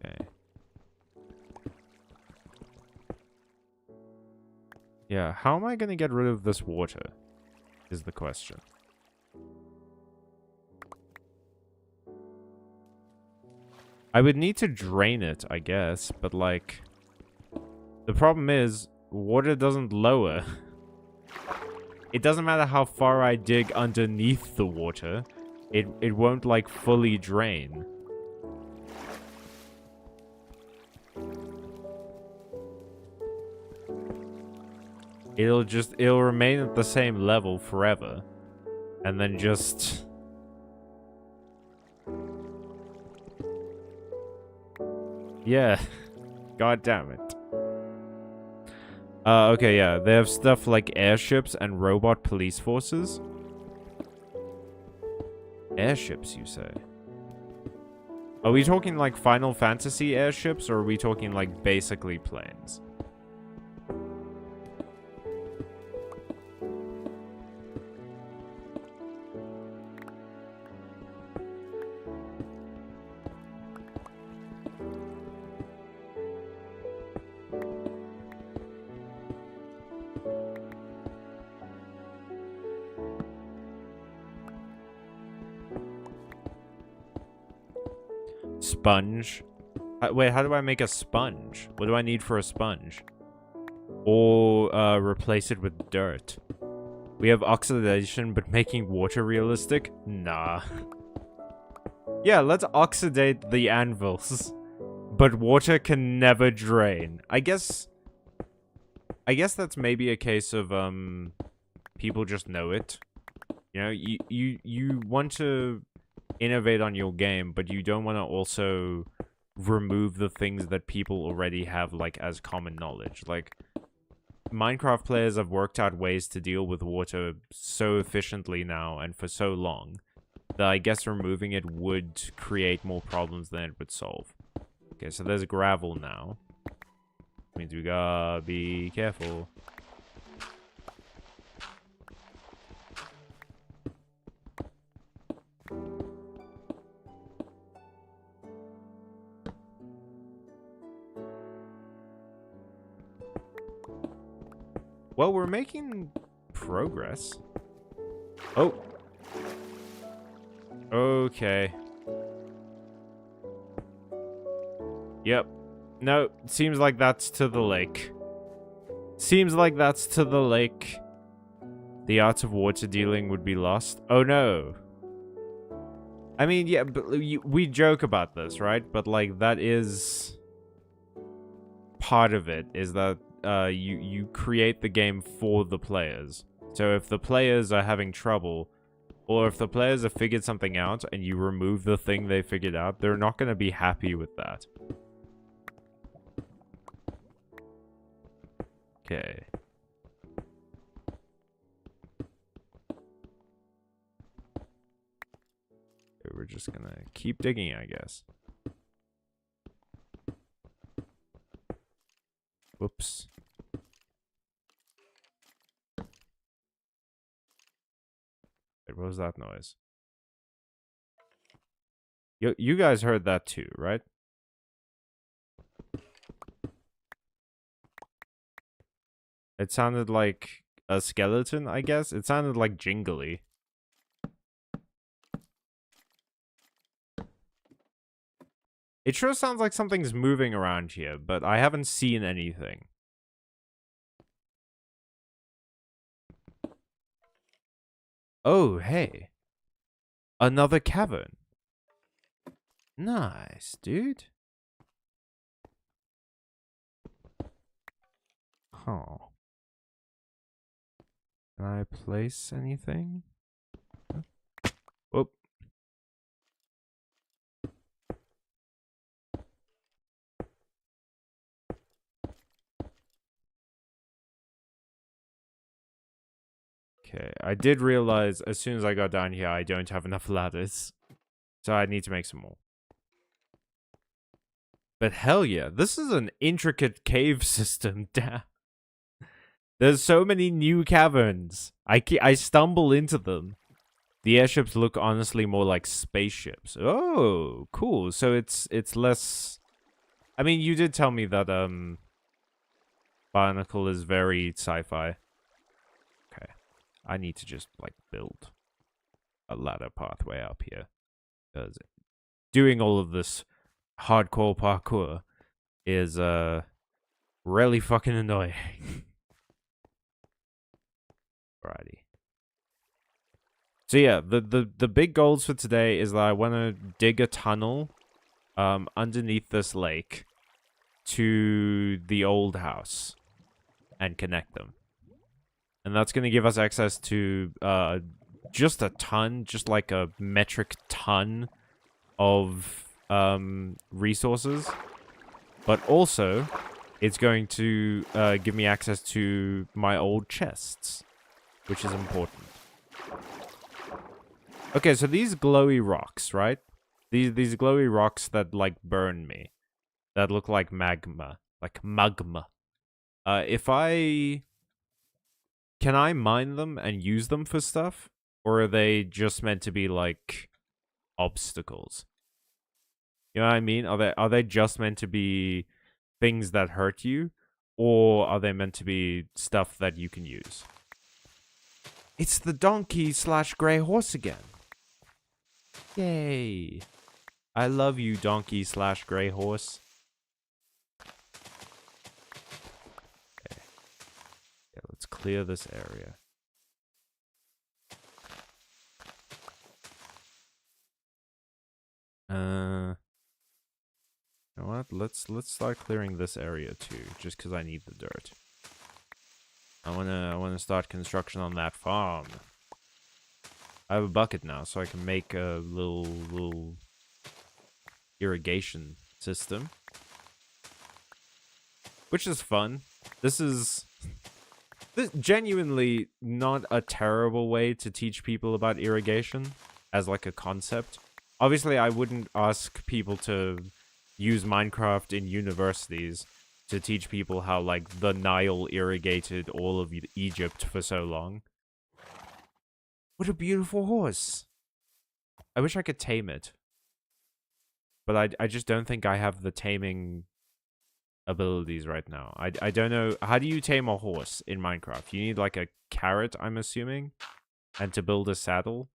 Okay. Yeah, how am I gonna get rid of this water? Is the question. I would need to drain it, I guess, but like... The problem is, water doesn't lower. It doesn't matter how far I dig underneath the water. It won't, like, fully drain. It'll remain at the same level forever. And then just... Yeah. God damn it. Okay, yeah. They have stuff like airships and robot police forces. Airships, you say? Are we talking like Final Fantasy airships, or are we talking like basically planes? Sponge. Wait, how do I make a sponge? What do I need for a sponge? Or replace it with dirt. We have oxidation, but making water realistic? Nah. Yeah, let's oxidate the anvils. But water can never drain. I guess that's maybe a case of people just know it. You know, you want to innovate on your game, but you don't want to also remove the things that people already have, like, as common knowledge. Like, Minecraft players have worked out ways to deal with water so efficiently now and for so long that I guess removing it would create more problems than it would solve. Okay, so there's gravel now. Means we gotta be careful. Well, we're making progress. Oh. Okay. Yep. No, seems like that's to the lake. Seems like that's to the lake. The art of water dealing would be lost. Oh no. I mean, yeah, but we joke about this, right? But like, that is part of it, is that you create the game for the players. So if the players are having trouble, or if the players have figured something out and you remove the thing they figured out, they're not going to be happy with that. Okay. We're just gonna keep digging, I guess. Whoops. Wait, what was that noise? You guys heard that too, right? It sounded like a skeleton, I guess. It sounded like jingly. It sure sounds like something's moving around here, but I haven't seen anything. Oh, hey. Another cavern. Nice, dude. Huh. Can I place anything? Whoop. Okay, I did realize as soon as I got down here, I don't have enough ladders. So I need to make some more. But hell yeah, this is an intricate cave system. Damn. There's so many new caverns. I stumble into them. The airships look honestly more like spaceships. Oh, cool. So it's less... I mean, you did tell me that Barnacle is very sci-fi. Okay. I need to just like build a ladder pathway up here. Because doing all of this hardcore parkour is really fucking annoying. Alrighty. So yeah, the big goals for today is that I want to dig a tunnel underneath this lake to the old house and connect them. And that's going to give us access to just a ton, just like a metric ton of resources. But also, it's going to give me access to my old chests, which is important. Okay, so these glowy rocks, right? These glowy rocks that, like, burn me. That look like magma. Like magma. If I... Can I mine them and use them for stuff? Or are they just meant to be, like, obstacles? You know what I mean? Are they just meant to be things that hurt you? Or are they meant to be stuff that you can use? It's the donkey / grey horse again. Yay. I love you, donkey / grey horse. Okay. Yeah, let's clear this area. You know what? Let's start clearing this area too, just because I need the dirt. I wanna start construction on that farm. I have a bucket now, so I can make a little irrigation system, which is fun. This is genuinely not a terrible way to teach people about irrigation as like a concept. Obviously, I wouldn't ask people to use Minecraft in universities to teach people how, like, the Nile irrigated all of Egypt for so long. What a beautiful horse. I wish I could tame it. But I just don't think I have the taming abilities right now. I don't know. How do you tame a horse in Minecraft? You need, like, a carrot, I'm assuming? And to build a saddle?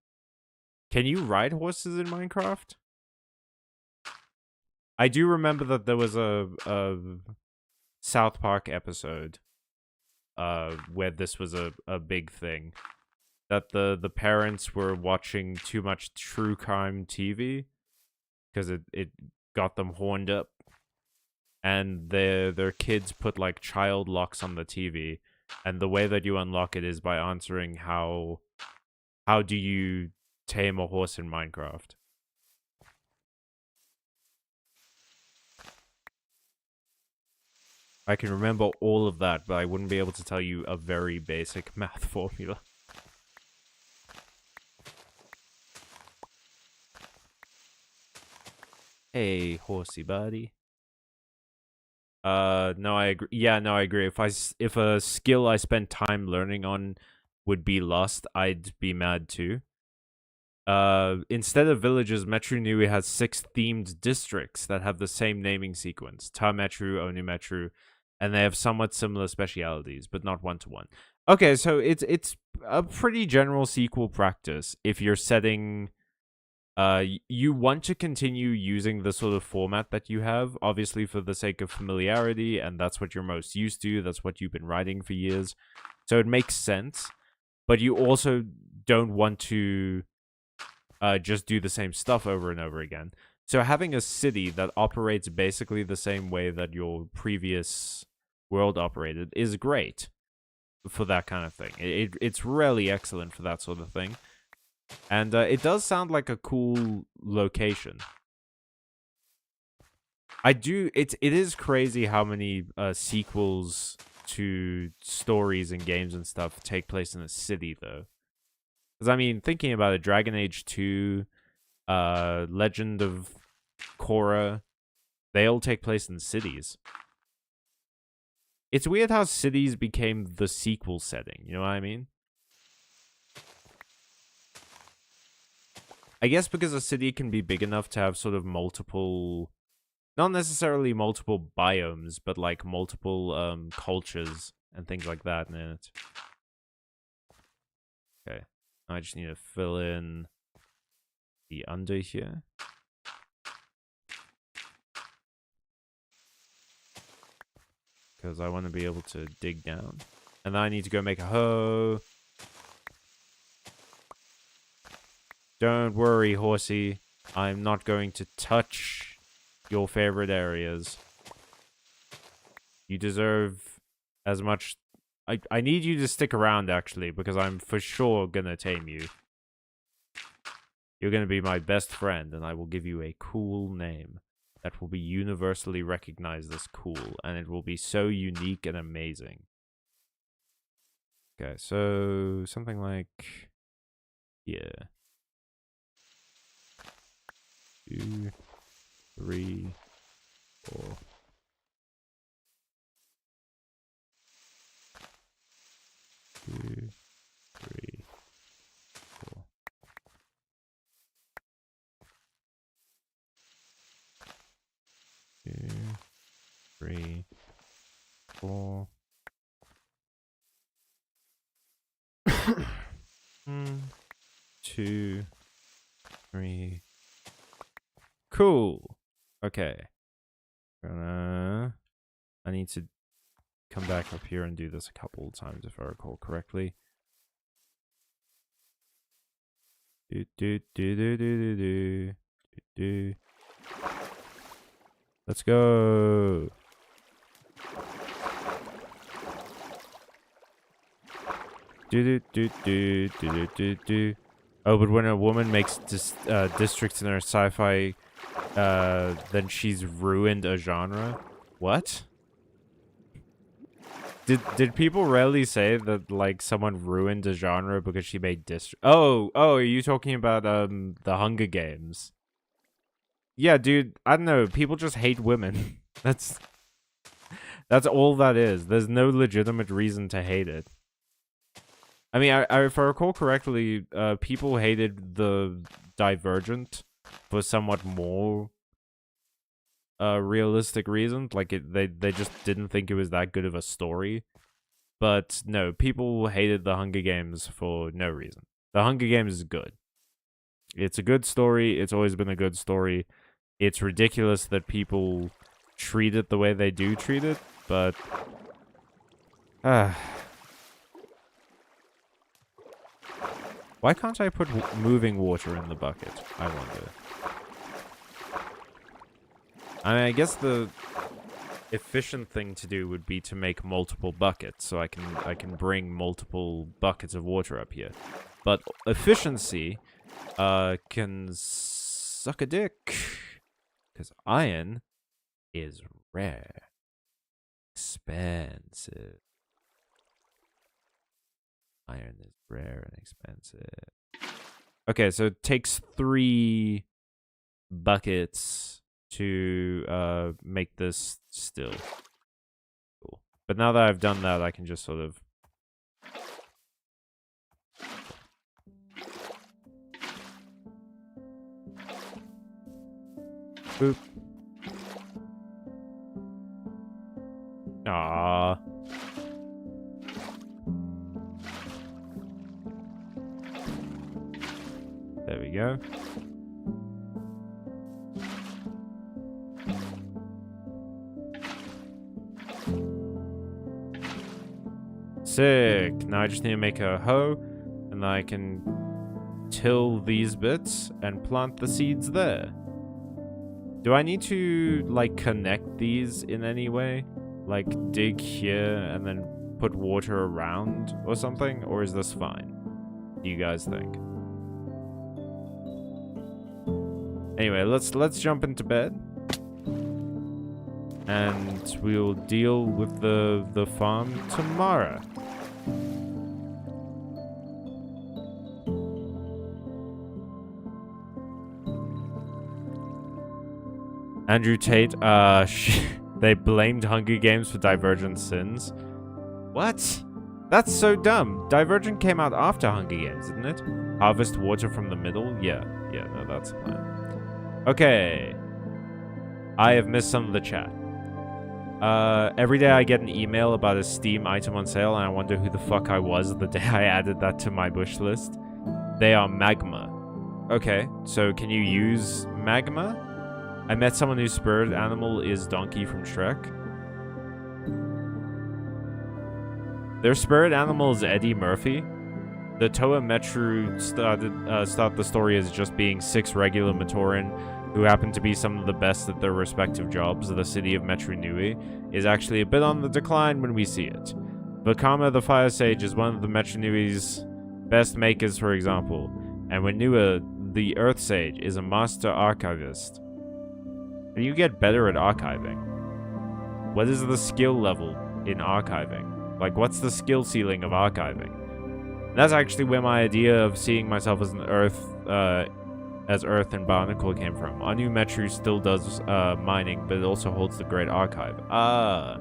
Can you ride horses in Minecraft? I do remember that there was a South Park episode where this was a big thing. That the parents were watching too much true crime TV because it got them horned up. And their kids put like child locks on the TV. And the way that you unlock it is by answering how do you tame a horse in Minecraft? I can remember all of that, but I wouldn't be able to tell you a very basic math formula. Hey, horsey buddy. No, I agree. Yeah, no, I agree. If a skill I spent time learning on would be lost, I'd be mad too. Instead of villages, Metru Nui has 6 themed districts that have the same naming sequence: Ta Metru, Onu Metru, and they have somewhat similar specialities, but not one-to-one. Okay, so it's a pretty general SQL practice if you're setting. You want to continue using the sort of format that you have, obviously for the sake of familiarity, and that's what you're most used to. That's what you've been writing for years, so it makes sense. But you also don't want to just do the same stuff over and over again. So having a city that operates basically the same way that your previous world operated is great for that kind of thing. It's really excellent for that sort of thing. And it does sound like a cool location. It is crazy how many sequels to stories and games and stuff take place in a city, though. Because, I mean, thinking about it, Dragon Age 2, Legend of Korra, they all take place in cities. It's weird how cities became the sequel setting, you know what I mean? I guess because a city can be big enough to have sort of multiple, not necessarily multiple biomes, but like multiple cultures and things like that in it. Okay, I just need to fill in the under here. Because I want to be able to dig down. And then I need to go make a hoe. Don't worry, horsey. I'm not going to touch your favorite areas. You deserve as much... I need you to stick around, actually, because I'm for sure gonna tame you. You're gonna be my best friend, and I will give you a cool name that will be universally recognized as cool, and it will be so unique and amazing. Okay, so something like... yeah. 2, 3, 4. 2, 3, 4. 2, 3, 4. 2, 3. Cool. Okay. I need to come back up here and do this a couple of times if I recall correctly. Let's go. Oh, but when a woman makes districts in her sci-fi, then she's ruined a genre. What? Did people rarely say that like someone ruined a genre because she made Oh, are you talking about the Hunger Games? Yeah, dude, I don't know. People just hate women. That's all that is. There's no legitimate reason to hate it. I mean, if I recall correctly, people hated the Divergent for somewhat more realistic reasons. Like they just didn't think it was that good of a story. But no, people hated the Hunger Games for no reason. The Hunger Games is good. It's a good story. It's always been a good story. It's ridiculous that people treat it the way they do treat it, but why can't I put moving water in the bucket? I wonder. I mean, I guess the efficient thing to do would be to make multiple buckets, so I can bring multiple buckets of water up here. But efficiency can suck a dick, because iron is rare. Expensive. Iron is rare and expensive. Okay, so it takes 3 buckets to make this still. Cool. But now that I've done that, I can just sort of... Boop. Ah. There we go. Sick. Now I just need to make a hoe, and I can till these bits and plant the seeds there. Do I need to, like, connect these in any way? Like, dig here and then put water around or something? Or is this fine? What do you guys think? Anyway, let's jump into bed. And we'll deal with the farm tomorrow. Andrew Tate, they blamed Hunger Games for Divergent sins. What? That's so dumb. Divergent came out after Hunger Games, didn't it? Harvest water from the middle? Yeah, no, that's the plan. Okay. I have missed some of the chat. Every day I get an email about a Steam item on sale, and I wonder who the fuck I was the day I added that to my wish list. They are magma. Okay, so can you use magma? I met someone whose spirit animal is Donkey from Shrek. Their spirit animal is Eddie Murphy. The Toa Metru start the story as just being 6 regular Matoran who happen to be some of the best at their respective jobs. The city of Metru Nui is actually a bit on the decline when we see it. Vakama the Fire Sage is one of the Metru Nui's best makers, for example. And Wenua the Earth Sage is a master archivist. And you get better at archiving. What is the skill level in archiving? Like, what's the skill ceiling of archiving? And that's actually where my idea of seeing myself as an Earth and Barnacle came from. Anu Metru still does mining, but it also holds the Great Archive. Ah,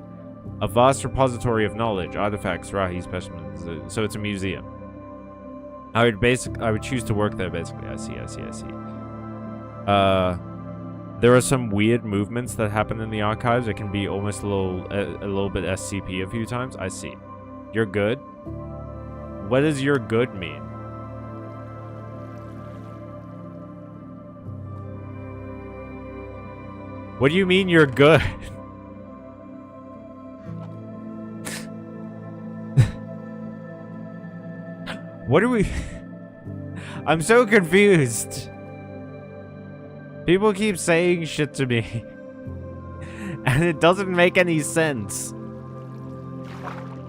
a vast repository of knowledge, artifacts, Rahi specimens. So it's a museum. I would choose to work there. Basically, I see. There are some weird movements that happen in the archives. It can be almost a little bit SCP a few times. I see. You're good? What does your good mean? What do you mean you're good? What are we... I'm so confused. People keep saying shit to me. And it doesn't make any sense.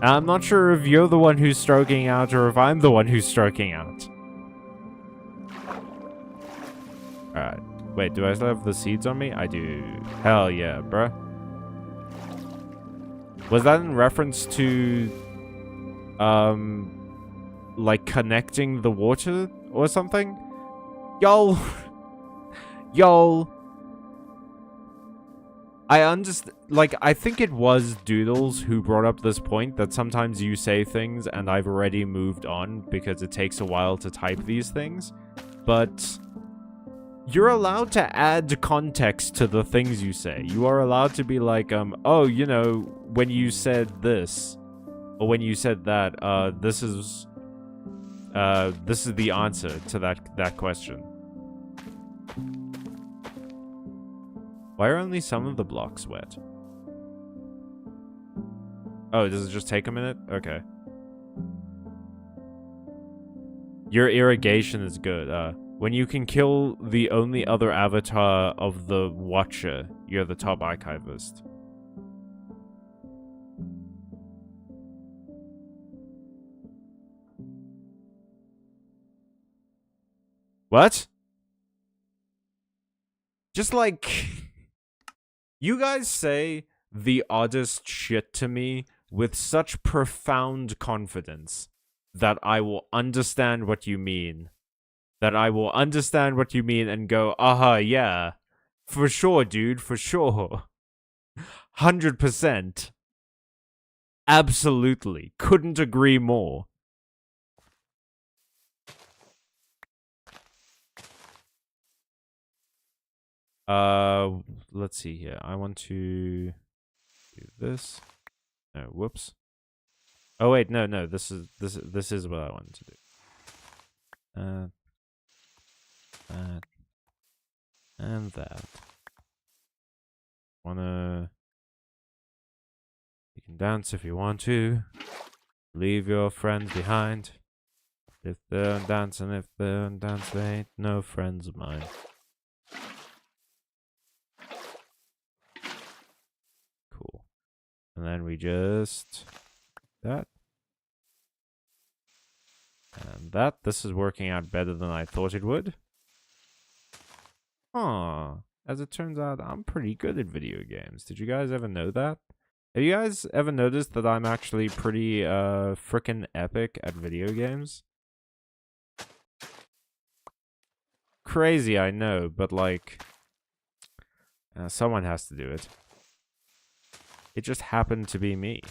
I'm not sure if you're the one who's stroking out or if I'm the one who's stroking out. Alright. Wait, do I still have the seeds on me? I do. Hell yeah, bruh. Was that in reference to... like connecting the water or something? Yo! Yo! I understand, like, I think it was Doodles who brought up this point that sometimes you say things and I've already moved on because it takes a while to type these things. But you're allowed to add context to the things you say. You are allowed to be like, oh, you know, when you said this, or when you said that, this is the answer to that question. Why are only some of the blocks wet? Oh, does it just take a minute? Okay. Your irrigation is good. When you can kill the only other avatar of the Watcher, you're the top archivist. What? Just like... You guys say the oddest shit to me with such profound confidence that I will understand what you mean. That I will understand what you mean and go, yeah. For sure, dude, for sure. 100%. Absolutely. Couldn't agree more. Let's see here. I want to do this. No, whoops. Oh wait, no. This is what I wanted to do. That and that. You can dance if you want to. Leave your friends behind. If they're dancing, if they're dancing, they ain't no friends of mine. Cool. And then we just that. And that. This is working out better than I thought it would. As it turns out, I'm pretty good at video games. Did you guys ever know that? Have you guys ever noticed that I'm actually pretty, frickin' epic at video games? Crazy, I know, but like, someone has to do it. It just happened to be me.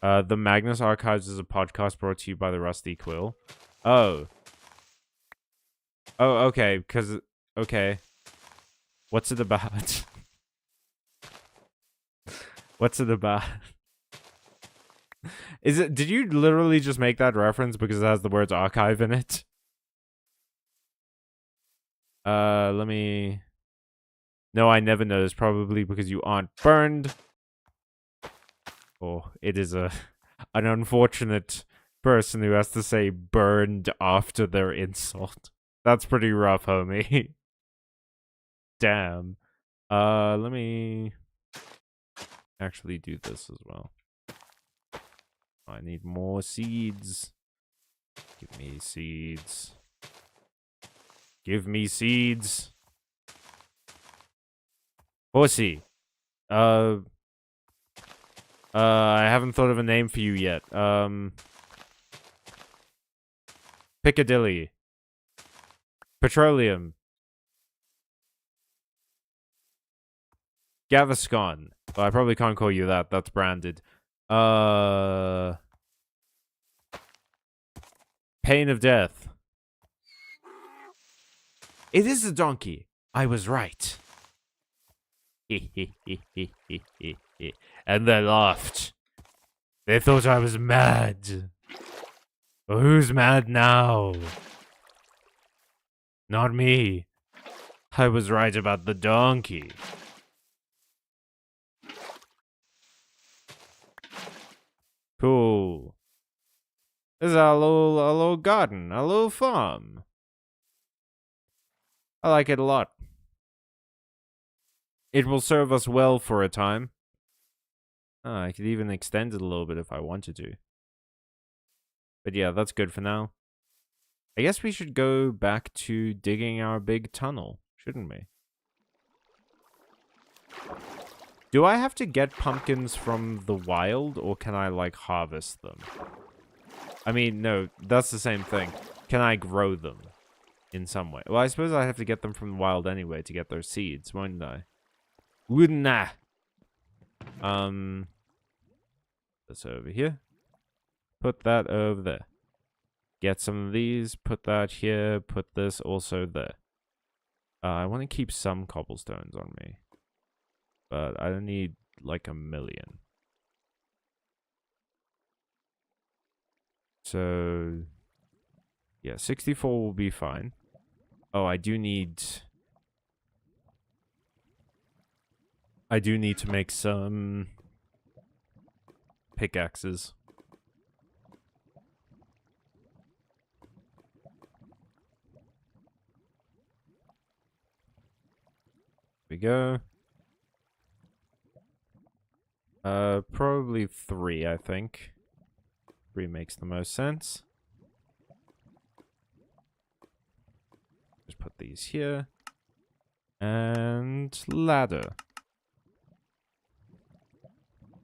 The Magnus Archives is a podcast brought to you by the Rusty Quill. Oh, okay, okay. What's it about? What's it about? Did you literally just make that reference because it has the words archive in it? Let me... No, I never noticed, probably because you aren't burned. Oh, it is an unfortunate person who has to say burned after their insult. That's pretty rough, homie. Damn. Let me actually do this as well. I need more seeds. Give me seeds. Give me seeds. Horsey. I haven't thought of a name for you yet. Piccadilly. Petroleum. Gaviscon. Well, I probably can't call you that. That's branded. Pain of death. It is a donkey. I was right. And they laughed. They thought I was mad. Well, who's mad now? Not me. I was right about the donkey. Cool. This is a little garden, a little farm. I like it a lot. It will serve us well for a time. I could even extend it a little bit if I wanted to. But yeah, that's good for now. I guess we should go back to digging our big tunnel, shouldn't we? Do I have to get pumpkins from the wild, or can I, like, harvest them? I mean, no, that's the same thing. Can I grow them in some way? Well, I suppose I have to get them from the wild anyway to get those seeds, wouldn't I? Wouldn't I? That's over here. Put that over there. Get some of these, put that here, put this also there. I want to keep some cobblestones on me. But I don't need, like, 1,000,000. So, yeah, 64 will be fine. Oh, I do need to make some pickaxes. We go. Probably 3, I think. 3 makes the most sense. put these here. And ladder.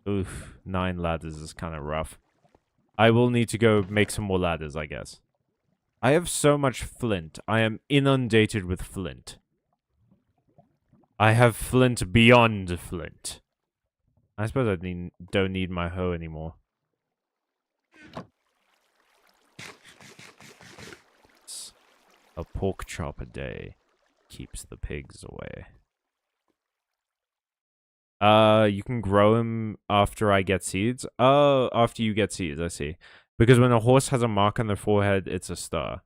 Oof, 9 ladders is kind of rough. I will need to go make some more ladders, I guess. I have so much flint. I am inundated with flint. I have flint beyond flint. I suppose I don't need my hoe anymore. A pork chop a day keeps the pigs away. You can grow them after I get seeds. Oh, after you get seeds, I see. Because when a horse has a mark on their forehead, it's a star.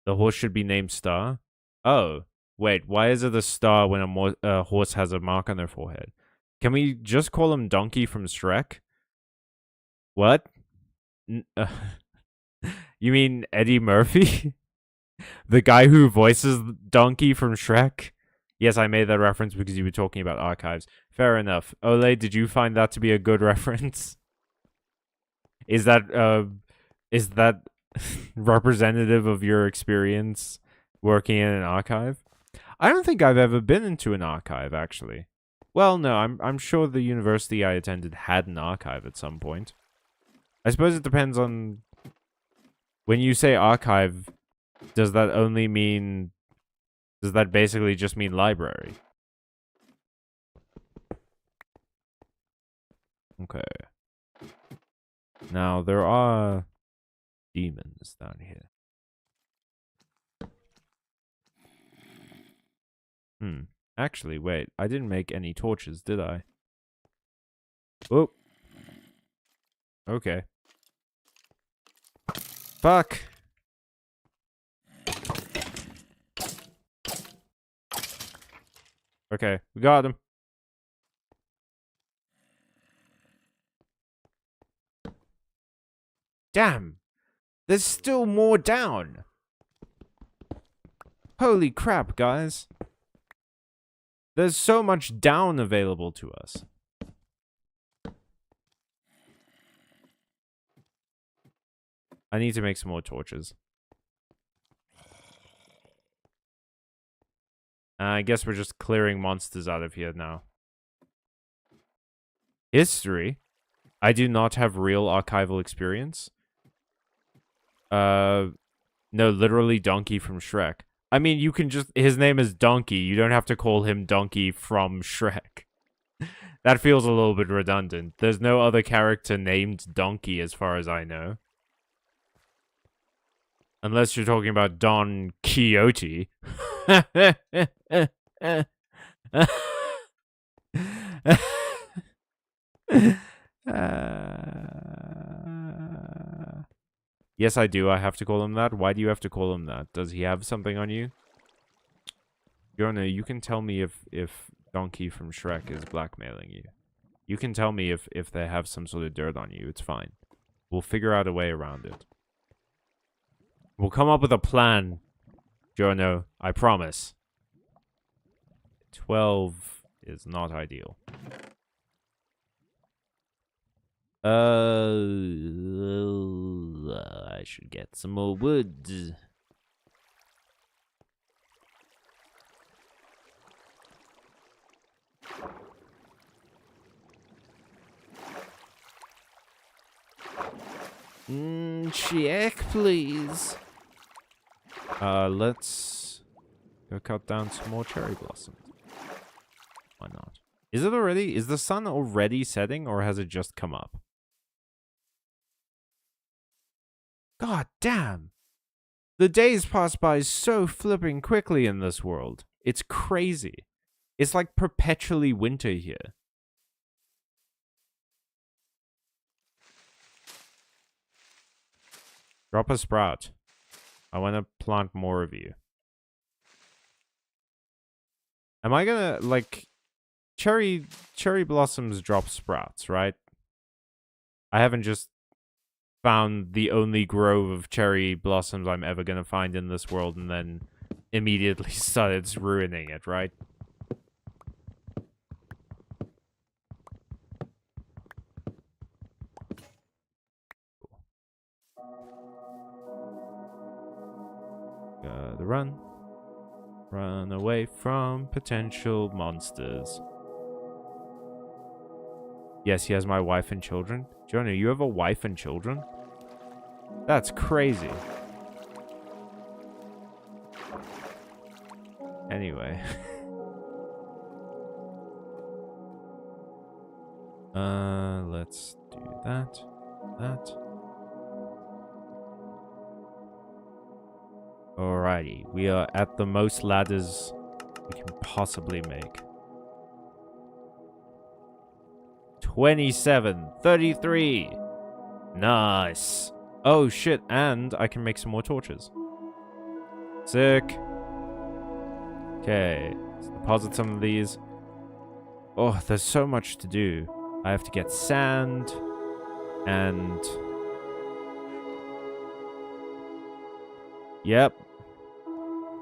The horse should be named Star. Oh, wait, why is it a star when a horse has a mark on their forehead? Can we just call him Donkey from Shrek? What? You mean Eddie Murphy? The guy who voices Donkey from Shrek? Yes, I made that reference because you were talking about archives. Fair enough. Ole, did you find that to be a good reference? Is that representative of your experience working in an archive? I don't think I've ever been into an archive, actually. Well, no, I'm sure the university I attended had an archive at some point. I suppose it depends on... When you say archive, does that only mean... Does that basically just mean library? Okay. Now, there are demons down here. Actually, wait. I didn't make any torches, did I? Oh. Okay. Fuck. Okay, we got him. Damn. There's still more down. Holy crap, guys. There's so much down available to us. I need to make some more torches. I guess we're just clearing monsters out of here now. History? I do not have real archival experience. No, literally Donkey from Shrek. I mean, you can just... His name is Donkey. You don't have to call him Donkey from Shrek. That feels a little bit redundant. There's no other character named Donkey as far as I know. Unless you're talking about Don Quixote. Yes, I do. I have to call him that. Why do you have to call him that? Does he have something on you? Yona, you can tell me if Donkey from Shrek is blackmailing you. You can tell me if they have some sort of dirt on you. It's fine. We'll figure out a way around it. We'll come up with a plan, Jono. I promise. 12 is not ideal. I should get some more wood. Check, please. Let's go cut down some more cherry blossoms. Why not? Is it already? Is the sun already setting, or has it just come up? God damn! The days pass by so flipping quickly in this world. It's crazy. It's like perpetually winter here. Drop a sprout. I want to plant more of you. Am I gonna, like... Cherry blossoms drop sprouts, right? I haven't just found the only grove of cherry blossoms I'm ever gonna find in this world and then immediately started ruining it, right? Gotta run. Run away from potential monsters. Yes, he has my wife and children. Jonah, you have a wife and children? That's crazy. Anyway. Let's do that. Alrighty, we are at the most ladders we can possibly make. 27, 33. Nice. Oh shit, and I can make some more torches. Sick. Okay, let's deposit some of these. Oh, there's so much to do. I have to get sand and... Yep.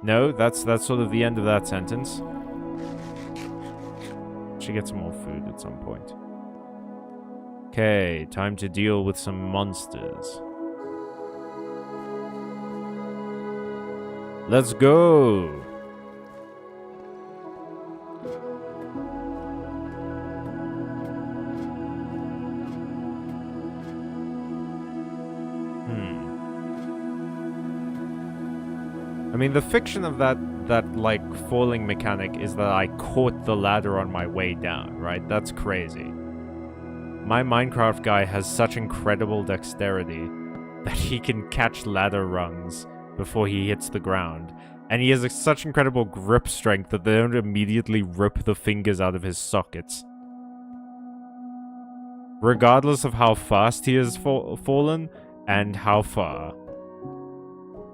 No, that's sort of the end of that sentence. Should get some more food at some point. Okay, time to deal with some monsters. Let's go! I mean, the fiction of that like falling mechanic is that I caught the ladder on my way down, right? That's crazy. My Minecraft guy has such incredible dexterity that he can catch ladder rungs before he hits the ground. And he has such incredible grip strength that they don't immediately rip the fingers out of his sockets. Regardless of how fast he has fallen and how far.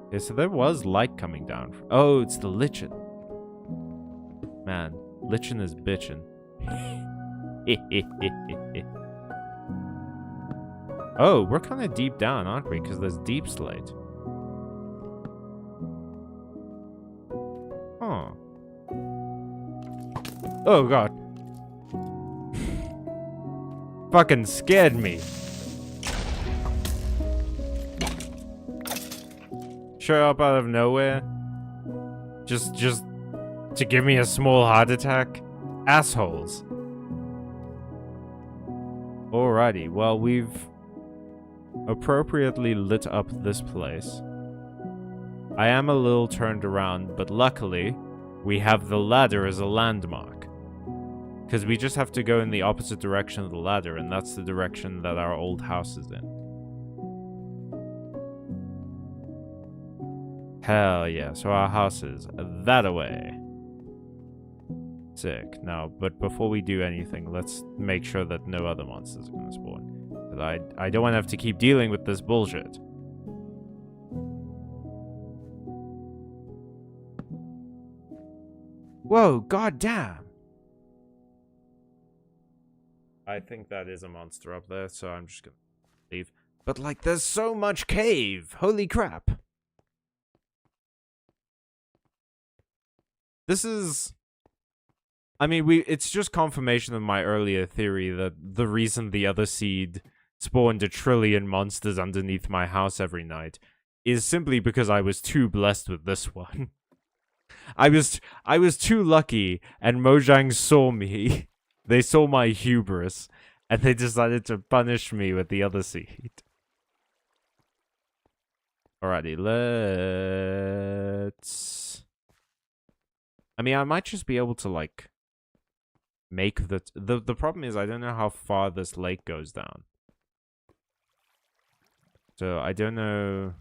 Okay, so there was light coming down. Oh, it's the lichen. Man, lichen is bitchin'. Oh, we're kind of deep down, aren't we? Because there's deep slate. Huh. Oh, God. Fucking scared me. Show up out of nowhere. Just to give me a small heart attack. Assholes. Alrighty, well, we've appropriately lit up this place. I am a little turned around, but luckily, we have the ladder as a landmark. Because we just have to go in the opposite direction of the ladder, and that's the direction that our old house is in. Hell yeah, so our house is that away. Sick. Now, but before we do anything, let's make sure that no other monsters are gonna spawn. Because I don't want to have to keep dealing with this bullshit. Whoa, goddamn! I think that is a monster up there, so I'm just gonna leave. But like, there's so much cave! Holy crap! This is... I mean, it's just confirmation of my earlier theory that the reason the other seed spawned a trillion monsters underneath my house every night is simply because I was too blessed with this one. I was too lucky, and Mojang saw me. They saw my hubris, and they decided to punish me with the other seed. Alrighty, let's... I mean, I might just be able to, like, make the problem is I don't know how far this lake goes down. So, I don't know...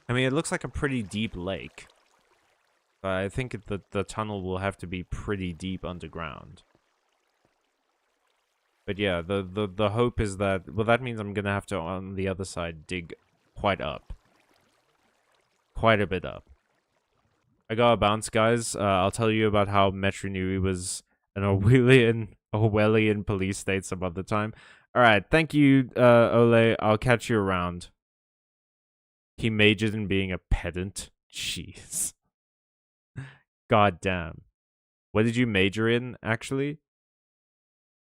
I mean, it looks like a pretty deep lake. But I think the tunnel will have to be pretty deep underground. But yeah, the hope is that... Well, that means I'm gonna have to, on the other side, dig quite up. Quite a bit up. I gotta bounce, guys. I'll tell you about how Metro Nui was an Orwellian police state some other time. Alright, thank you, Ole. I'll catch you around. He majored in being a pedant. Jeez. God damn. What did you major in, actually?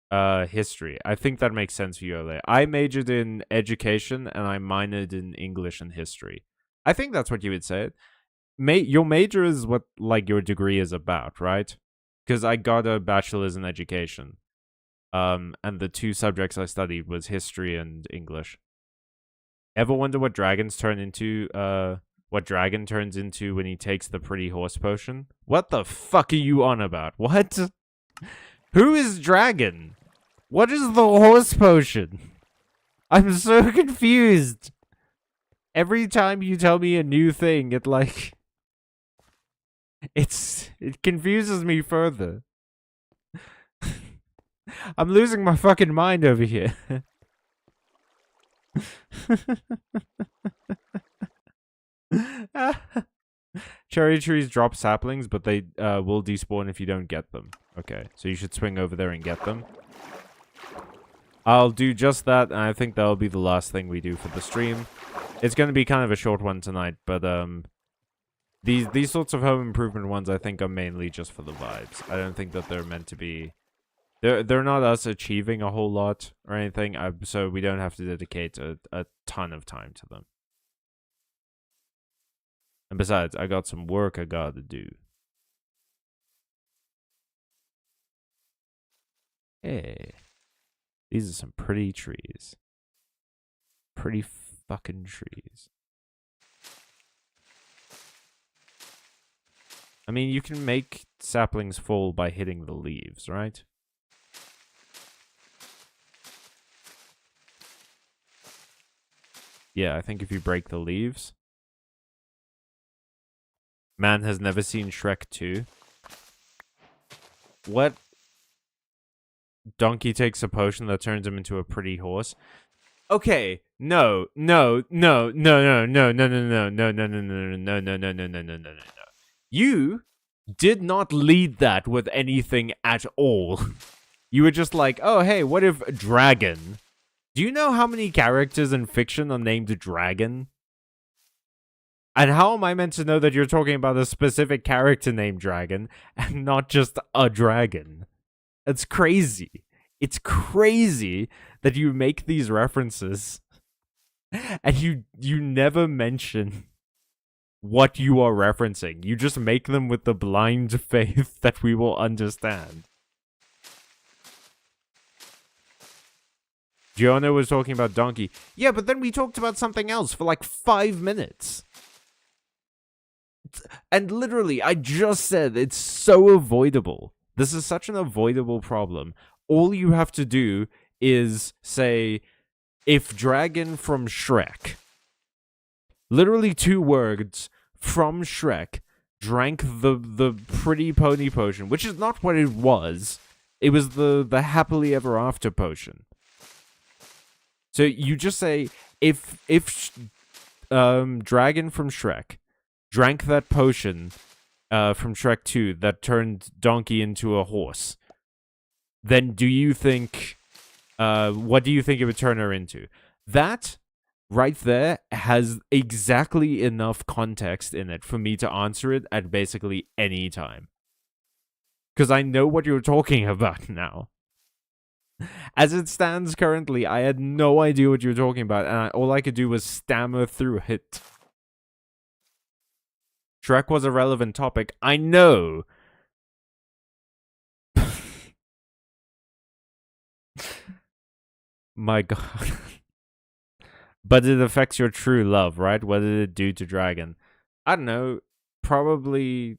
History. I think that makes sense for you, Ole. I majored in education, and I minored in English and history. I think that's what you would say. your major is what, like, your degree is about, right? Because I got a bachelor's in education. And the two subjects I studied was history and English. Ever wonder what dragons turn into, what dragon turns into when he takes the pretty horse potion? What the fuck are you on about? What? Who is dragon? What is the horse potion? I'm so confused. Every time you tell me a new thing, it confuses me further. I'm losing my fucking mind over here. Cherry trees drop saplings, but they will despawn if you don't get them. Okay, so you should swing over there and get them. I'll do just that, and I think that'll be the last thing we do for the stream. It's going to be kind of a short one tonight, but these sorts of home improvement ones I think are mainly just for the vibes. I don't think that they're meant to be... They're not us achieving a whole lot or anything, so we don't have to dedicate a ton of time to them. And besides, I got some work I gotta do. Hey. These are some pretty trees. Pretty fucking trees. I mean, you can make saplings fall by hitting the leaves, right? Yeah, I think if you break the leaves... Man has never seen Shrek 2. What? Donkey takes a potion that turns him into a pretty horse. Okay, no. You did not lead that with anything at all. You were just like, oh, hey, what if dragon? Do you know how many characters in fiction are named Dragon? And how am I meant to know that you're talking about a specific character named Dragon and not just a dragon? It's crazy. It's crazy that you make these references and you never mention what you are referencing. You just make them with the blind faith that we will understand. Gianna was talking about donkey. Yeah, but then we talked about something else for like 5 minutes. And literally, I just said it's so avoidable. This is such an avoidable problem. All you have to do is say, if dragon from Shrek, literally 2 words, from Shrek, drank the pretty pony potion, which is not what it was. It was the happily ever after potion. So you just say, if dragon from Shrek drank that potion from Shrek 2 that turned donkey into a horse, then do you think, what do you think it would turn her into? That right there has exactly enough context in it for me to answer it at basically any time. Because I know what you're talking about now. As it stands currently, I had no idea what you were talking about, and all I could do was stammer through it. Shrek was a relevant topic. I know. My god. But it affects your true love, right? What did it do to Dragon? I don't know. Probably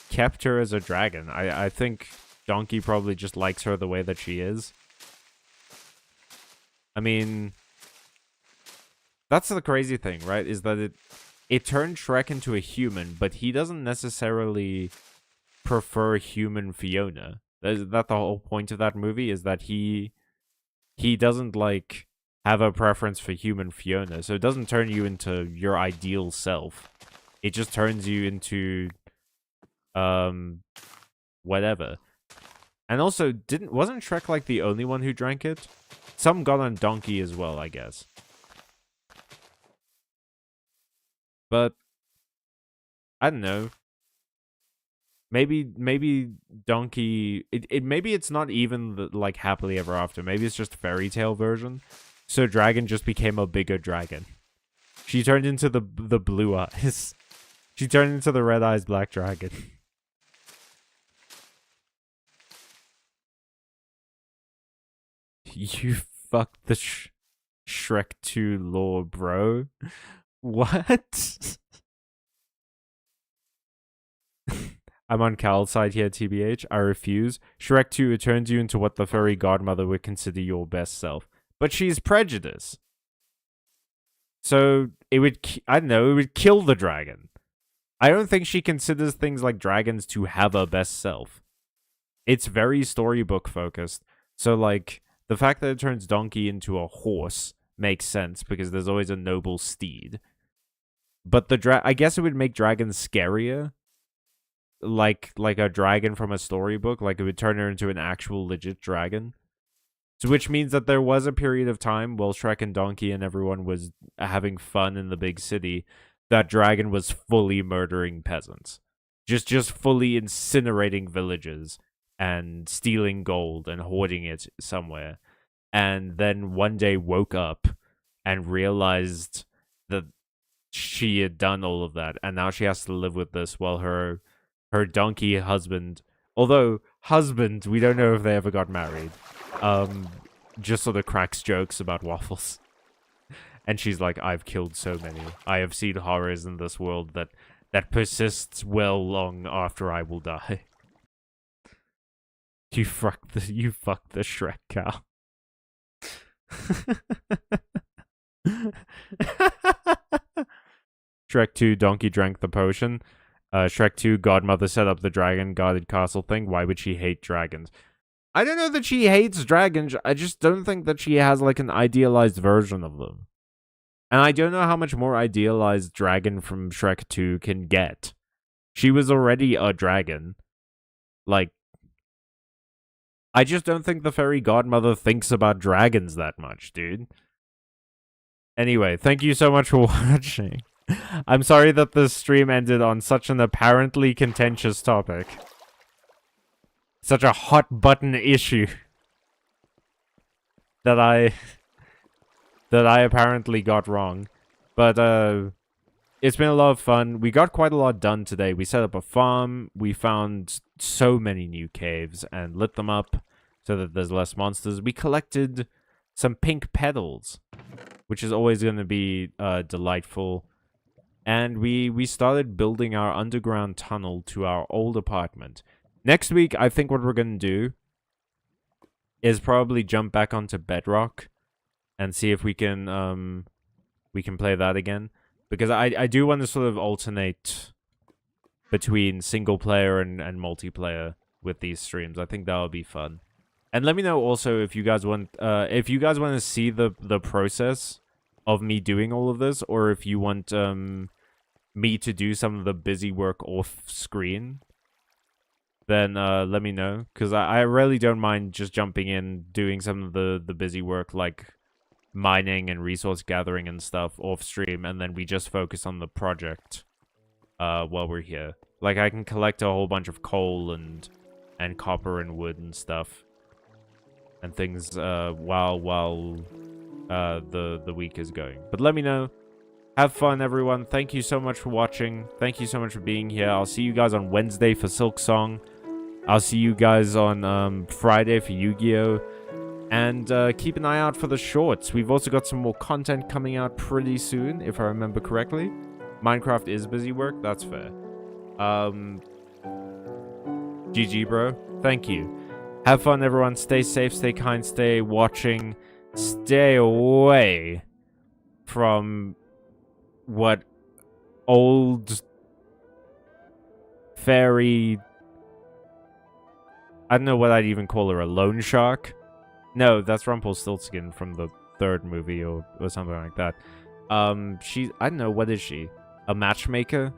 kept her as a dragon. I think Donkey probably just likes her the way that she is. I mean, that's the crazy thing, right? Is that it turned Shrek into a human, but he doesn't necessarily prefer human Fiona. Is that the whole point of that movie? Is that he doesn't, like, have a preference for human Fiona. So it doesn't turn you into your ideal self. It just turns you into, whatever. And also, wasn't Shrek, like, the only one who drank it? Some got on Donkey as well, I guess. But I don't know. Maybe Donkey. Maybe it's not even the, like, happily ever after. Maybe it's just fairy tale version. So Dragon just became a bigger dragon. She turned into the blue eyes. She turned into the red eyes black dragon. You fucked the Shrek 2 lore, bro. What? I'm on Cal's side here, TBH. I refuse. Shrek 2, it turns you into what the furry godmother would consider your best self. But she's prejudiced. So, it would, I don't know, it would kill the dragon. I don't think she considers things like dragons to have a best self. It's very storybook focused. So, like, the fact that it turns Donkey into a horse makes sense because there's always a noble steed. But I guess it would make dragons scarier. Like a dragon from a storybook. Like, it would turn her into an actual legit dragon. So, which means that there was a period of time while Shrek and Donkey and everyone was having fun in the big city, that dragon was fully murdering peasants. Just fully incinerating villages and stealing gold and hoarding it somewhere. And then one day woke up and realized that she had done all of that. And now she has to live with this while her donkey husband, although husband, we don't know if they ever got married, just sort of cracks jokes about waffles. And she's like, I've killed so many. I have seen horrors in this world that persists well long after I will die. You fucked the Shrek cow. Shrek 2, Donkey drank the potion. Shrek 2, Godmother set up the dragon guarded castle thing. Why would she hate dragons? I don't know that she hates dragons. I just don't think that she has like an idealized version of them. And I don't know how much more idealized dragon from Shrek 2 can get. She was already a dragon. Like, I just don't think the fairy godmother thinks about dragons that much, dude. Anyway, thank you so much for watching. I'm sorry that this stream ended on such an apparently contentious topic. Such a hot button issue. That I apparently got wrong. But, it's been a lot of fun. We got quite a lot done today. We set up a farm. We found so many new caves and lit them up so that there's less monsters. We collected some pink petals, which is always going to be delightful. And we started building our underground tunnel to our old apartment. Next week, I think what we're going to do is probably jump back onto Bedrock and see if we can play that again. Because I do want to sort of alternate between single player and multiplayer with these streams. I think that would be fun. And let me know also if you guys want to see the process of me doing all of this, or if you want me to do some of the busy work off screen. Then let me know, because I really don't mind just jumping in, doing some of the busy work like mining and resource gathering and stuff off stream, and then we just focus on the project while we're here. Like, I can collect a whole bunch of coal and copper and wood and stuff and things while the week is going. But let me know. Have fun, everyone. Thank you so much for watching. Thank you so much for being here. I'll see you guys on Wednesday for Silk Song. I'll see you guys on Friday for Yu-Gi-Oh! And keep an eye out for the shorts. We've also got some more content coming out pretty soon, if I remember correctly. Minecraft is busy work. That's fair. GG, bro. Thank you. Have fun, everyone. Stay safe, stay kind, stay watching. Stay away from what old fairy... I don't know what I'd even call her, a loan shark? No, that's Rumpelstiltskin from the third movie or something like that. She's... I don't know, what is she? A matchmaker?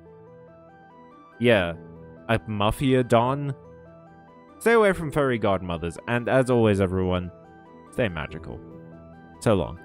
Yeah. A mafia don? Stay away from fairy godmothers, and as always, everyone, stay magical. So long.